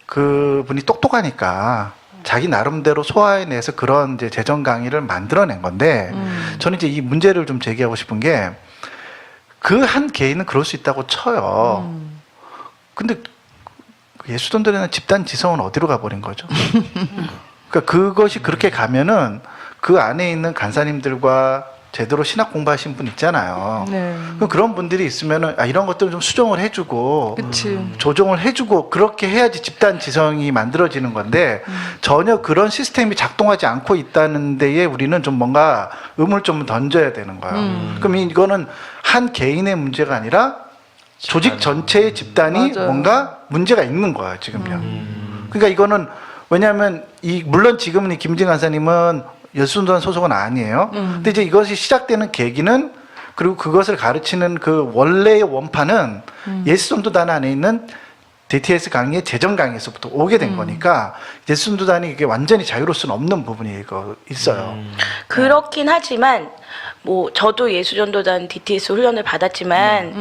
그분이 똑똑하니까 자기 나름대로 소화해내서 그런 이제 재정 강의를 만들어낸 건데 저는 이제 이 문제를 좀 제기하고 싶은 게 그 한 개인은 그럴 수 있다고 쳐요. 근데 예수돈들에는 집단 지성은 어디로 가버린 거죠? 그러니까 그것이 그렇게 가면은 그 안에 있는 간사님들과 제대로 신학 공부하신 분 있잖아요. 네. 그럼 그런 분들이 있으면은 이런 것들을 좀 수정을 해주고 그치. 조정을 해주고 그렇게 해야지 집단 지성이 만들어지는 건데 전혀 그런 시스템이 작동하지 않고 있다는 데에 우리는 좀 뭔가 의문을 좀 던져야 되는 거예요. 그럼 이거는 한 개인의 문제가 아니라 조직 전체의 집단이 맞아요. 뭔가 문제가 있는 거예요, 지금요. 그러니까 이거는 왜냐하면 물론 지금은 이 김진 간사님은 예수돈단 소속은 아니에요. 근데 이제 이것이 시작되는 계기는 그리고 그것을 가르치는 그 원래의 원판은 예수돈단 안에 있는 DTS 강의의 재정 강의에서부터 오게 된 거니까 예수돈단이 이게 완전히 자유로울 수는 없는 부분이 있어요. 그렇긴 하지만 뭐 저도 예수전도단 DTS 훈련을 받았지만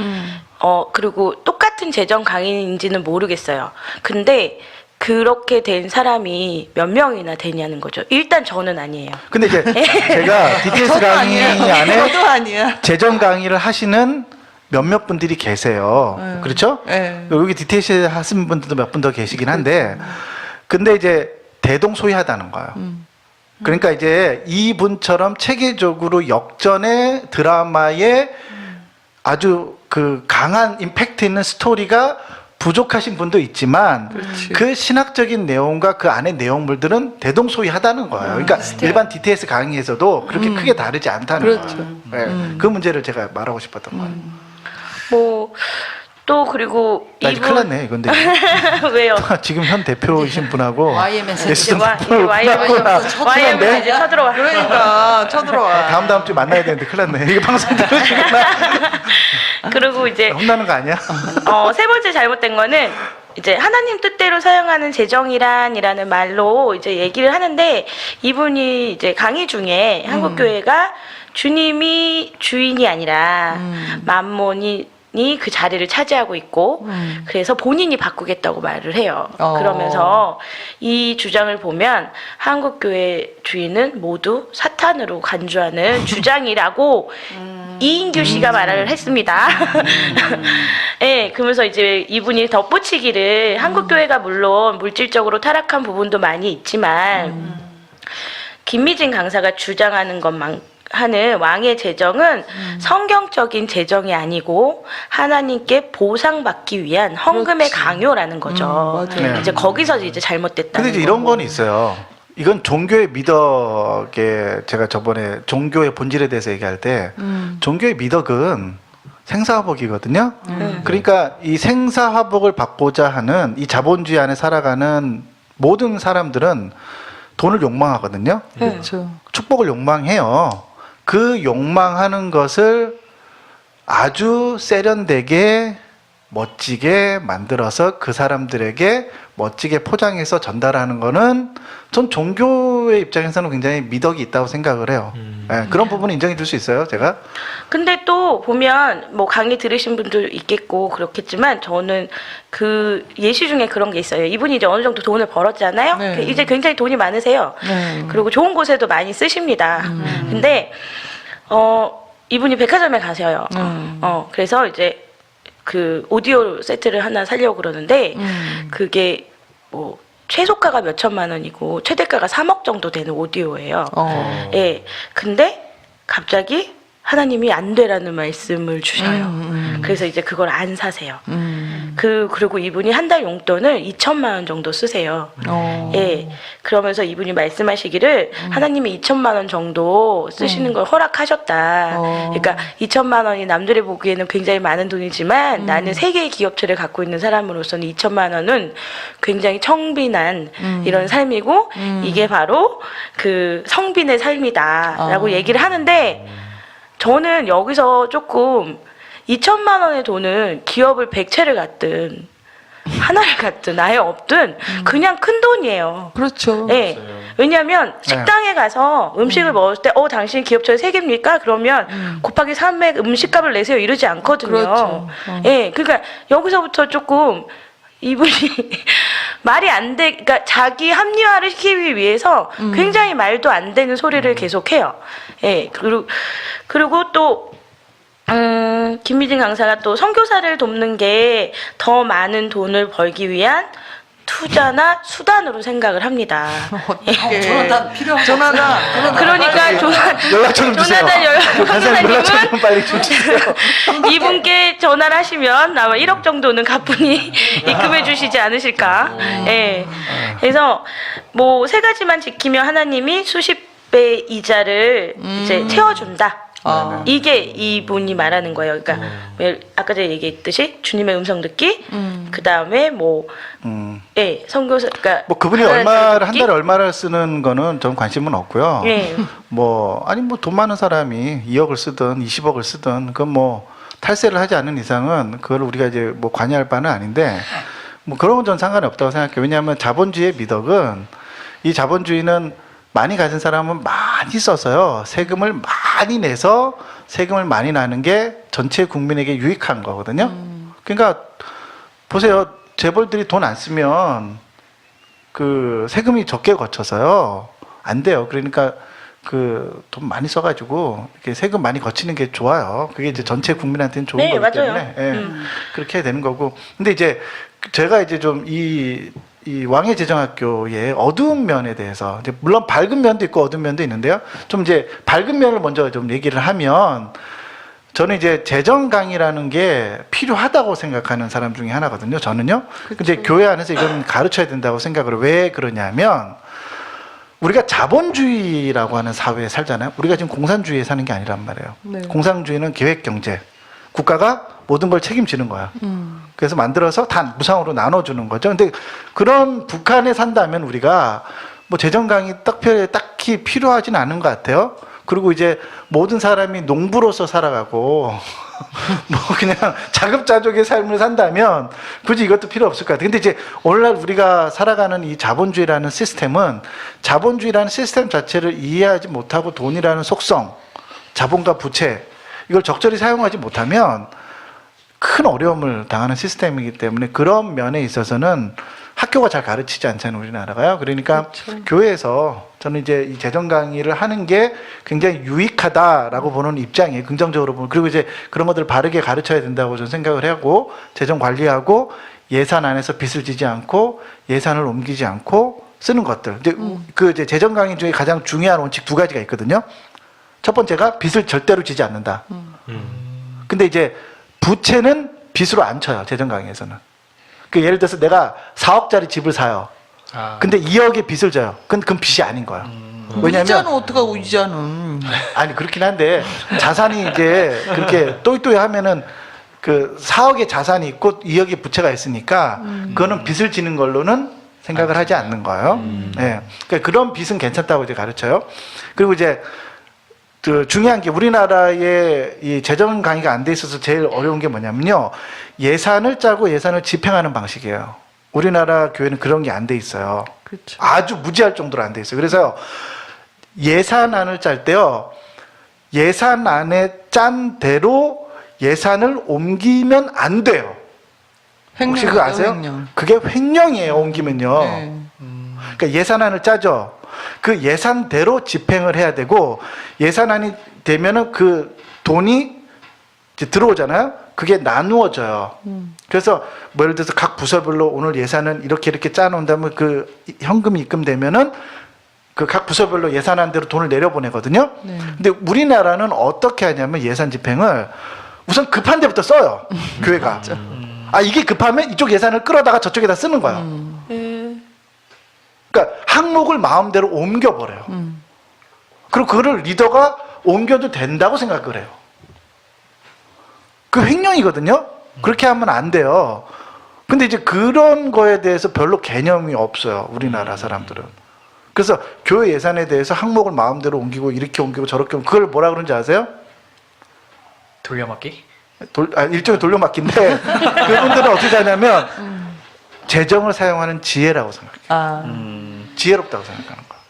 그리고 똑같은 재정 강의인지는 모르겠어요. 근데 그렇게 된 사람이 몇 명이나 되냐는 거죠. 일단 저는 아니에요. 근데 이제 제가 DTS 저도 강의 아니에요. 안에 저도 아니야. 재정 강의를 하시는 몇몇 분들이 계세요. 그렇죠? 네. 여기 DTS 하신 분들도 몇 분 더 계시긴 한데, 근데 이제 대동소이하다는 거예요. 그러니까 이제 이분처럼 체계적으로 역전의 드라마에 아주 그 강한 임팩트 있는 스토리가 부족하신 분도 있지만 그 신학적인 내용과 그 안의 내용물들은 대동소이하다는 거예요. 그러니까 일반 DTS 강의에서도 그렇게 크게 다르지 않다는 그렇죠. 거예요. 네. 그 문제를 제가 말하고 싶었던 거예요. 뭐 또 그리고 나 이제 큰일 났네 이건데 왜요? 지금 현 대표이신 분하고 YMS. 예수돈 이제 YM 이제 쳐들어와. 그러니까 쳐들어와. 다음 주에 만나야 되는데 큰일 났네. 이게 방송 들으시구나. 그리고 이제 혼나는 거 아니야? 세 번째 잘못된 거는 이제 하나님 뜻대로 사용하는 재정이란이라는 말로 이제 얘기를 하는데, 이분이 이제 강의 중에 한국 교회가 주님이 주인이 아니라 만몬이 그 자리를 차지하고 있고, 그래서 본인이 바꾸겠다고 말을 해요. 그러면서 이 주장을 보면 한국 교회 주인은 모두 사탄으로 간주하는 주장이라고 이인규 씨가 말을 했습니다. 예, 그러면서 이제 이분이 덧붙이기를 한국 교회가 물론 물질적으로 타락한 부분도 많이 있지만 김미진 강사가 주장하는 것만 하는 왕의 재정은 성경적인 재정이 아니고 하나님께 보상받기 위한 헌금의 강요라는 거죠. 맞아요. 네. 이제 거기서 이제 잘못됐다는 근데 이제 이런 거고. 건 있어요. 이건 종교의 미덕에 제가 저번에 종교의 본질에 대해서 얘기할 때 종교의 미덕은 생사화복이거든요. 그러니까 이 생사화복을 받고자 하는 이 자본주의 안에 살아가는 모든 사람들은 돈을 욕망하거든요. 그렇죠. 축복을 욕망해요. 그 욕망하는 것을 아주 세련되게 멋지게 만들어서 그 사람들에게 멋지게 포장해서 전달하는 거는 전 종교의 입장에서는 굉장히 미덕이 있다고 생각을 해요. 예, 그런 부분은 인정해 줄 수 있어요, 제가. 근데 또 보면 뭐 강의 들으신 분도 있겠고 그렇겠지만 저는 그 예시 중에 그런 게 있어요. 이분이 이제 어느 정도 돈을 벌었잖아요. 네. 이제 굉장히 돈이 많으세요. 네. 그리고 좋은 곳에도 많이 쓰십니다. 근데 이분이 백화점에 가셔요. 그래서 이제 그 오디오 세트를 하나 사려고 그러는데 그게 뭐 최소가가 몇 천만 원이고 최대가가 3억 정도 되는 오디오예요. 예. 근데 갑자기 하나님이 안 되라는 말씀을 주셔요. 그래서 이제 그걸 안 사세요. 그리고 이분이 한 달 용돈을 2천만 원 정도 쓰세요. 예. 그러면서 이분이 말씀하시기를 하나님이 2천만 원 정도 쓰시는 걸 허락하셨다. 그러니까 2천만 원이 남들이 보기에는 굉장히 많은 돈이지만 나는 세 개의 기업체를 갖고 있는 사람으로서는 2천만 원은 굉장히 청빈한 이런 삶이고 이게 바로 그 성빈의 삶이다라고 얘기를 하는데 저는 여기서 조금 2천만 원의 돈은 기업을 100채를 갖든 하나를 갖든 아예 없든 그냥 큰 돈이에요. 그렇죠. 네. 왜냐하면 식당에 가서 음식을 먹을 때 당신 기업처에 3개입니까? 그러면 곱하기 3에 음식값을 내세요 이러지 않거든요. 그렇죠. 예, 그러니까 여기서부터 조금 이분이 말이 안 돼, 그러니까 자기 합리화를 시키기 위해서 굉장히 말도 안 되는 소리를 계속해요. 예, 그리고 또 김미진 강사가 또 선교사를 돕는 게 더 많은 돈을 벌기 위한 투자나 수단으로 생각을 합니다. 조나단 필요한 조나단. 그러니까 연락처 좀 주세요. 조나단 간사님 연락처 선교사님은 좀 빨리 좀 주세요. 이분께 전화를 하시면 아마 1억 정도는 가뿐히 입금해 주시지 않으실까. 예. 그래서 뭐 세 가지만 지키면 하나님이 수십 배 이자를 이제 채워준다. 이게 이분이 말하는 거예요. 그러니까 아까 전에 얘기했듯이 주님의 음성 듣기, 그 다음에 뭐, 예, 선교사, 그러니까 뭐 그분이 얼마를 한 달에 얼마를 쓰는 거는 전 관심은 없고요. 예. 뭐 아니 뭐 돈 많은 사람이 2억을 쓰든 20억을 쓰든 그건 뭐 탈세를 하지 않는 이상은 그걸 우리가 이제 뭐 관여할 바는 아닌데 뭐 그런 건 전 상관이 없다고 생각해요. 왜냐하면 자본주의의 미덕은 이 자본주의는 많이 가진 사람은 많이 써서요. 세금을 많이 내서 세금을 많이 나는 게 전체 국민에게 유익한 거거든요. 그러니까 보세요. 재벌들이 돈 안 쓰면 그 세금이 적게 거쳐서요. 안 돼요. 그러니까 그 돈 많이 써가지고 이렇게 세금 많이 거치는 게 좋아요. 그게 이제 전체 국민한테는 좋은 네, 거기 맞아요. 때문에 예, 그렇게 해야 되는 거고. 근데 이제 제가 이제 좀 이 왕의 재정학교의 어두운 면에 대해서 이제 물론 밝은 면도 있고 어두운 면도 있는데요. 좀 이제 밝은 면을 먼저 좀 얘기를 하면 저는 이제 재정 강의라는 게 필요하다고 생각하는 사람 중에 하나거든요. 저는요. 이제 교회 안에서 이건 가르쳐야 된다고 생각을 왜 그러냐면 우리가 자본주의라고 하는 사회에 살잖아요. 우리가 지금 공산주의에 사는 게 아니란 말이에요. 네. 공산주의는 계획 경제. 국가가 모든 걸 책임지는 거야. 그래서 만들어서 다 무상으로 나눠주는 거죠. 근데 그런 북한에 산다면 우리가 뭐 재정 강의 딱히 필요하진 않은 것 같아요. 그리고 이제 모든 사람이 농부로서 살아가고 뭐 그냥 자급자족의 삶을 산다면 굳이 이것도 필요 없을 것 같아요. 근데 이제 오늘날 우리가 살아가는 이 자본주의라는 시스템은 자본주의라는 시스템 자체를 이해하지 못하고 돈이라는 속성, 자본과 부채 이걸 적절히 사용하지 못하면 큰 어려움을 당하는 시스템이기 때문에 그런 면에 있어서는 학교가 잘 가르치지 않잖아요, 우리나라가요. 그러니까 교회에서 저는 이제 이 재정 강의를 하는 게 굉장히 유익하다라고 보는 입장이에요. 긍정적으로 보면. 그리고 이제 그런 것들을 바르게 가르쳐야 된다고 저는 생각을 하고, 재정 관리하고 예산 안에서 빚을 지지 않고 예산을 옮기지 않고 쓰는 것들. 이제 그 이제 재정 강의 중에 가장 중요한 원칙 두 가지가 있거든요. 첫 번째가 빚을 절대로 지지 않는다. 근데 이제 부채는 빚으로 안 쳐요, 재정 강의에서는. 그 예를 들어서 내가 4억짜리 집을 사요. 근데 2억의 빚을 져요. 그건 빚이 아닌 거예요. 왜냐면 이자는 어떡하고 이자는. 아니 그렇긴 한데 자산이 이제 그렇게 또이또이 하면은 그 4억의 자산이 있고 2억의 부채가 있으니까 그거는 빚을 지는 걸로는 생각을 하지 않는 거예요. 예. 그러니까 그런 빚은 괜찮다고 이제 가르쳐요. 그리고 이제 그 중요한 게 우리나라의 이 재정 강의가 안 돼 있어서 제일 어려운 게 뭐냐면요. 예산을 짜고 예산을 집행하는 방식이에요. 우리나라 교회는 그런 게 안 돼 있어요. 그렇죠. 아주 무지할 정도로 안 돼 있어요. 그래서 예산안을 짤 때요. 예산안에 짠 대로 예산을 옮기면 안 돼요. 혹시 그거 아세요? 횡령. 그게 횡령이에요. 옮기면요. 네. 그러니까 예산안을 짜죠. 그 예산대로 집행을 해야 되고 예산안이 되면은 그 돈이 이제 들어오잖아요. 그게 나누어져요. 그래서 뭐 예를 들어서 각 부서별로 오늘 예산은 이렇게 짜놓는다면 그 현금이 입금되면은 그 각 부서별로 예산안대로 돈을 내려보내거든요. 네. 근데 우리나라는 어떻게 하냐면 예산 집행을 우선 급한 데부터 써요. 교회가. 아 이게 급하면 이쪽 예산을 끌어다가 저쪽에다 쓰는 거예요. 그러니까 항목을 마음대로 옮겨버려요. 그리고 그거를 리더가 옮겨도 된다고 생각을 해요. 그 횡령이거든요. 그렇게 하면 안 돼요. 근데 이제 그런 거에 대해서 별로 개념이 없어요. 우리나라 사람들은. 그래서 교회 예산에 대해서 항목을 마음대로 옮기고 이렇게 옮기고 저렇게 옮기고 그걸 뭐라 그러는지 아세요? 돌려막기? 일종의 돌려막기인데 그분들은 어떻게 하냐면 재정을 사용하는 지혜라고 생각해요. 아, 지혜롭다고 생각하는 거예요.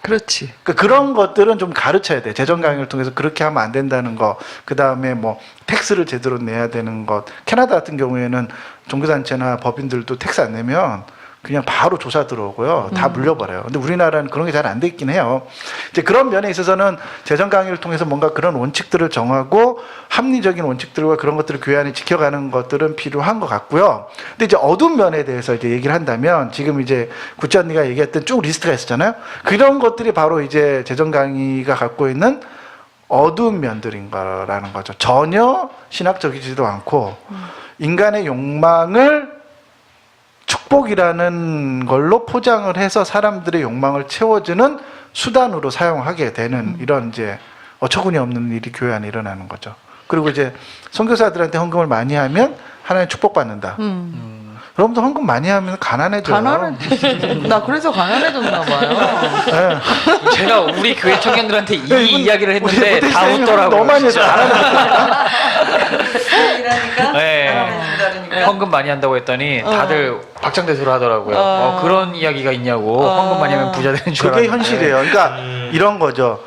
그렇지. 그러니까 그런 것들은 좀 가르쳐야 돼. 재정 강의를 통해서 그렇게 하면 안 된다는 거. 그 다음에 뭐 텍스를 제대로 내야 되는 것. 캐나다 같은 경우에는 종교단체나 법인들도 텍스 안 내면 그냥 바로 조사 들어오고요. 다 물려버려요. 근데 우리나라는 그런 게 잘 안 돼 있긴 해요. 이제 그런 면에 있어서는 재정 강의를 통해서 뭔가 그런 원칙들을 정하고 합리적인 원칙들과 그런 것들을 교회 안에 지켜가는 것들은 필요한 것 같고요. 근데 이제 어두운 면에 대해서 이제 얘기를 한다면 지금 이제 구찌 언니가 얘기했던 쭉 리스트가 있었잖아요. 그런 것들이 바로 이제 재정 강의가 갖고 있는 어두운 면들인 거라는 거죠. 전혀 신학적이지도 않고 인간의 욕망을 축복이라는 걸로 포장을 해서 사람들의 욕망을 채워주는 수단으로 사용하게 되는 이런 이제 어처구니 없는 일이 교회 안에 일어나는 거죠. 그리고 이제 선교사들한테 헌금을 많이 하면 하나님 축복받는다. 여러분도 헌금 많이 하면 가난해져요. 나 그래서 가난해졌나 봐요. 네. 제가 우리 교회 청년들한테 이 이분- 이야기를 우리 했는데 모태 다 신앙이 웃더라고요. 너무 많이 해서 가난해졌다. 일하니까 네. 헌금 많이 한다고 했더니 다들 박장대소를 하더라고요. 그런 이야기가 있냐고. 헌금 많이 하면 부자 되는 줄 그게 알았는데. 현실이에요. 그러니까 이런 거죠.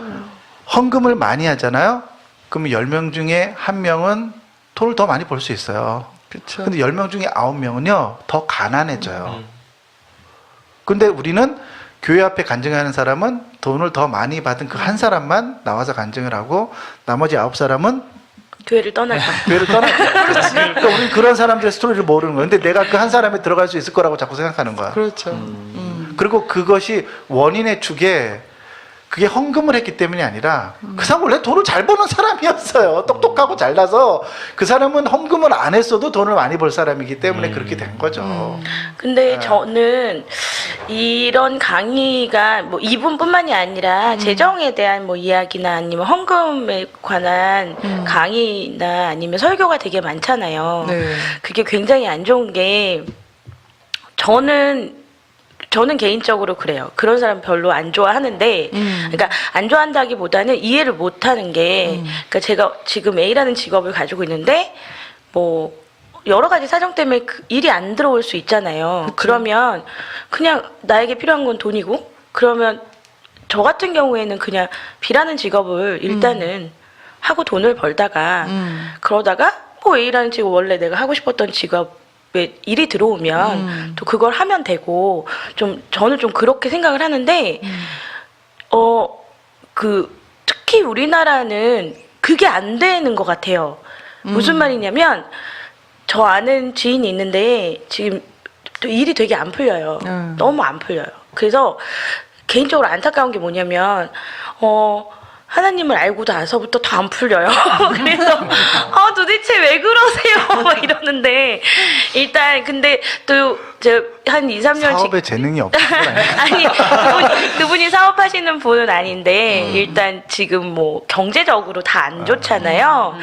헌금을 많이 하잖아요. 그러면 10명 중에 1명은 돈을 더 많이 벌 수 있어요. 그렇죠. 근데 10명 중에 9명은요, 더 가난해져요. 근데 우리는 교회 앞에 간증하는 사람은 돈을 더 많이 받은 그 한 사람만 나와서 간증을 하고 나머지 9사람은 교회를 떠나서. 교회를 떠나. 그러니까 우리는 그런 사람들의 스토리를 모르는 거예요. 근데 내가 그 한 사람에 들어갈 수 있을 거라고 자꾸 생각하는 거야. 그렇죠. 그리고 그것이 원인의 축에 그게 헌금을 했기 때문이 아니라 그 사람 원래 돈을 잘 버는 사람이었어요. 똑똑하고 잘나서 그 사람은 헌금을 안 했어도 돈을 많이 벌 사람이기 때문에 그렇게 된 거죠. 근데 저는 이런 강의가 뭐 이분뿐만이 아니라 재정에 대한 뭐 이야기나 아니면 헌금에 관한 강의나 아니면 설교가 되게 많잖아요. 네. 그게 굉장히 안 좋은 게 저는 개인적으로 그래요. 그런 사람 별로 안 좋아하는데, 그러니까 안 좋아한다기보다는 이해를 못하는 게, 그러니까 제가 지금 A라는 직업을 가지고 있는데, 뭐 여러 가지 사정 때문에 그 일이 안 들어올 수 있잖아요. 그러면 그냥 나에게 필요한 건 돈이고, 그러면 저 같은 경우에는 그냥 B라는 직업을 일단은 하고 돈을 벌다가 그러다가 왜 일하는 직업 원래 내가 하고 싶었던 직업에 일이 들어오면 또 그걸 하면 되고 좀 저는 좀 그렇게 생각을 하는데 특히 우리나라는 그게 안 되는 것 같아요. 무슨 말이냐면 저 아는 지인이 있는데 지금 또 일이 되게 안 풀려요. 너무 안 풀려요. 그래서 개인적으로 안타까운 게 뭐냐면 하나님을 알고 나서부터 더 안 풀려요. 그래서 도대체 왜 그러세요? 막 이러는데 일단 근데 또 한 2, 3년씩 사업에 재능이 없는 건 아니에요? 아니 그분이 사업하시는 분은 아닌데 일단 지금 뭐 경제적으로 다 안 좋잖아요.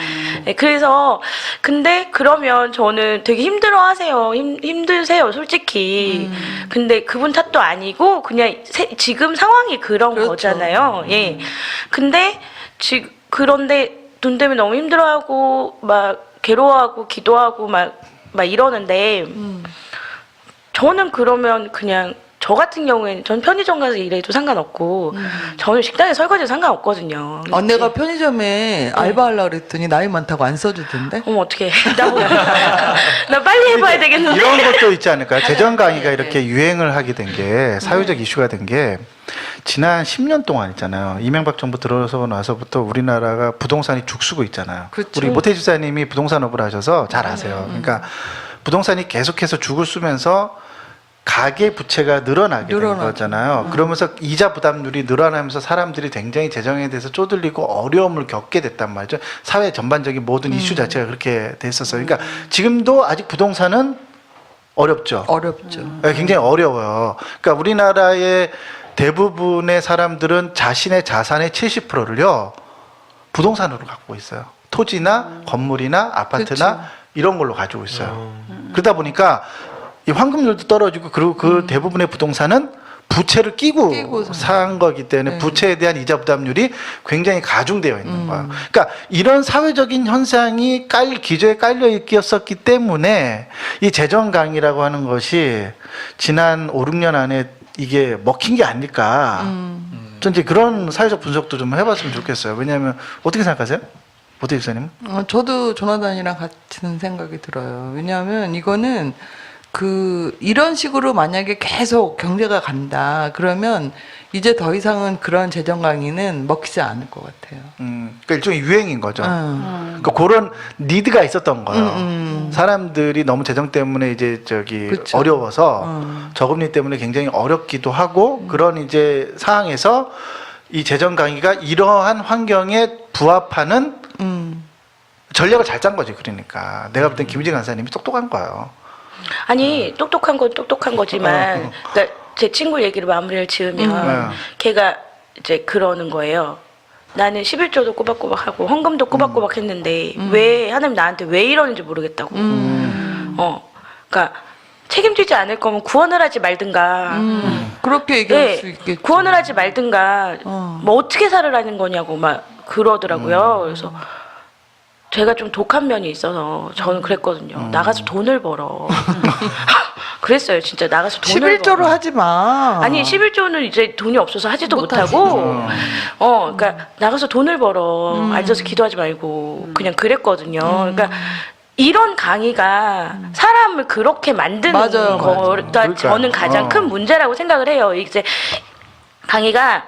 네, 그래서 근데 그러면 저는 되게 힘들어하세요. 힘드세요, 솔직히. 근데 그분 탓도 아니고 그냥 지금 상황이 그런 그렇죠. 거잖아요. 예. 근데 그런데 돈 때문에 너무 힘들어하고 막 괴로워하고 기도하고 막 이러는데. 저는 그러면 그냥 저 같은 경우에는 전 편의점 가서 일해도 상관없고 저는 식당에 설거지도 상관없거든요. 내가 편의점에 알바하려고 그랬더니 나이 많다고 안 써주던데? 어머 어떡해. 나 빨리 해봐야 되겠는데. 이런 것도 있지 않을까요? 재정 강의가 이렇게 유행을 하게 된 게 사회적 이슈가 된 게 지난 10년 동안 있잖아요. 이명박 정부 들어서 나서부터 우리나라가 부동산이 죽쓰고 있잖아요. 그렇죠. 우리 모태 집사님이 부동산업을 하셔서 잘 아세요. 그러니까 부동산이 계속해서 죽을 쓰면서 가계 부채가 늘어나게 된 거잖아요. 그러면서 이자 부담률이 늘어나면서 사람들이 굉장히 재정에 대해서 쪼들리고 어려움을 겪게 됐단 말이죠. 사회 전반적인 모든 이슈 자체가 그렇게 됐었어요. 그러니까 지금도 아직 부동산은 어렵죠. 어렵죠. 네, 굉장히 어려워요. 그러니까 우리나라의 대부분의 사람들은 자신의 자산의 70%를요 부동산으로 갖고 있어요. 토지나 건물이나 아파트나 그쵸. 이런 걸로 가지고 있어요. 그러다 보니까 이 황금률도 떨어지고 그리고 그 대부분의 부동산은 부채를 끼고 산 거기 때문에 부채에 대한 이자 부담률이 굉장히 가중되어 있는 거예요. 그러니까 이런 사회적인 현상이 기저에 깔려 있었기 때문에 이 재정 강의라고 하는 것이 지난 5, 6년 안에 이게 먹힌 게 아닐까. 전 이제 그런 사회적 분석도 좀 해봤으면 좋겠어요. 왜냐하면 어떻게 생각하세요? 모태 집사님? 저도 조나단이랑 같은 생각이 들어요. 왜냐하면 이거는 이런 식으로 만약에 계속 경제가 간다 그러면 이제 더 이상은 그런 재정 강의는 먹히지 않을 것 같아요. 그러니까 일종의 유행인 거죠. 그러니까 그런 니드가 있었던 거예요. 사람들이 너무 재정 때문에 이제 그쵸. 어려워서 저금리 때문에 굉장히 어렵기도 하고 그런 이제 상황에서 이 재정 강의가 이러한 환경에 부합하는 전략을 잘 짠 거지. 그러니까 내가 볼 땐 김희재 간사님이 똑똑한 거예요. 아니 똑똑한 건 똑똑한 거지만 그러니까 제 친구 얘기를 마무리를 지으면 걔가 이제 그러는 거예요. 나는 11조도 꼬박꼬박 하고 헌금도 꼬박꼬박 했는데 왜 하나님 나한테 왜 이러는지 모르겠다고. 그러니까 책임지지 않을 거면 구원을 하지 말든가. 그렇게 얘기할 수 있겠죠. 구원을 하지 말든가. 뭐 어떻게 살으라는 거냐고 막 그러더라고요. 그래서 제가 좀 독한 면이 있어서 저는 그랬거든요. 나가서 돈을 벌어. 그랬어요. 진짜 나가서 돈을 11조로 벌어. 하지 마. 아니 11조는 이제 돈이 없어서 하지도 못하고 그러니까 나가서 돈을 벌어. 앉아서 기도하지 말고 그냥 그랬거든요. 그러니까 이런 강의가 사람을 그렇게 만드는 맞아요, 거가 맞아요. 저는 가장 큰 문제라고 생각을 해요. 이제 강의가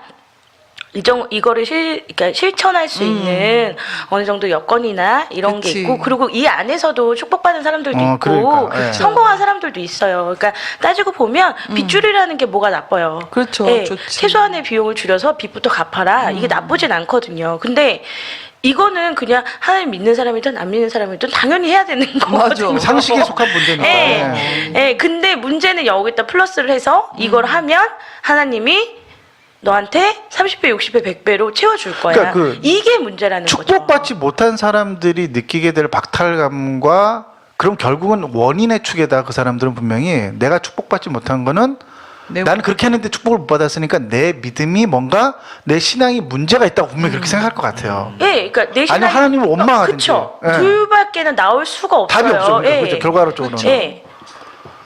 이거를 그러니까 실천할 수 있는 어느 정도 여건이나 이런 그치. 게 있고 그리고 이 안에서도 축복받은 사람들도 있고 그러니까, 예. 성공한 사람들도 있어요. 그러니까 따지고 보면 빚 줄이라는 게 뭐가 나빠요. 그렇죠. 예, 좋지. 최소한의 비용을 줄여서 빚부터 갚아라. 이게 나쁘진 않거든요. 근데 이거는 그냥 하나님 믿는 사람이든 안 믿는 사람이든 당연히 해야 되는 거거든요. 상식에 속한 문제니까. 예, 근데 문제는 여기다 플러스를 해서 이걸 하면 하나님이 너한테 30배, 60배, 100배로 채워줄 거야. 그러니까 이게 문제라는 거죠. 축복받지 못한 사람들이 느끼게 될 박탈감과 그럼 결국은 원인의 축에다 그 사람들은 분명히 내가 축복받지 못한 거는 나는 그렇게 했는데 축복을 못 받았으니까 내 믿음이 뭔가 내 신앙이 문제가 있다고 분명히 그렇게 생각할 것 같아요. 예, 그러니까 내 신앙이 아니 하나님을 원망하든지. 그렇죠. 예. 둘밖에는 나올 수가 없어요. 답이 없어요. 예. 그렇죠. 결과론적으로는. 예.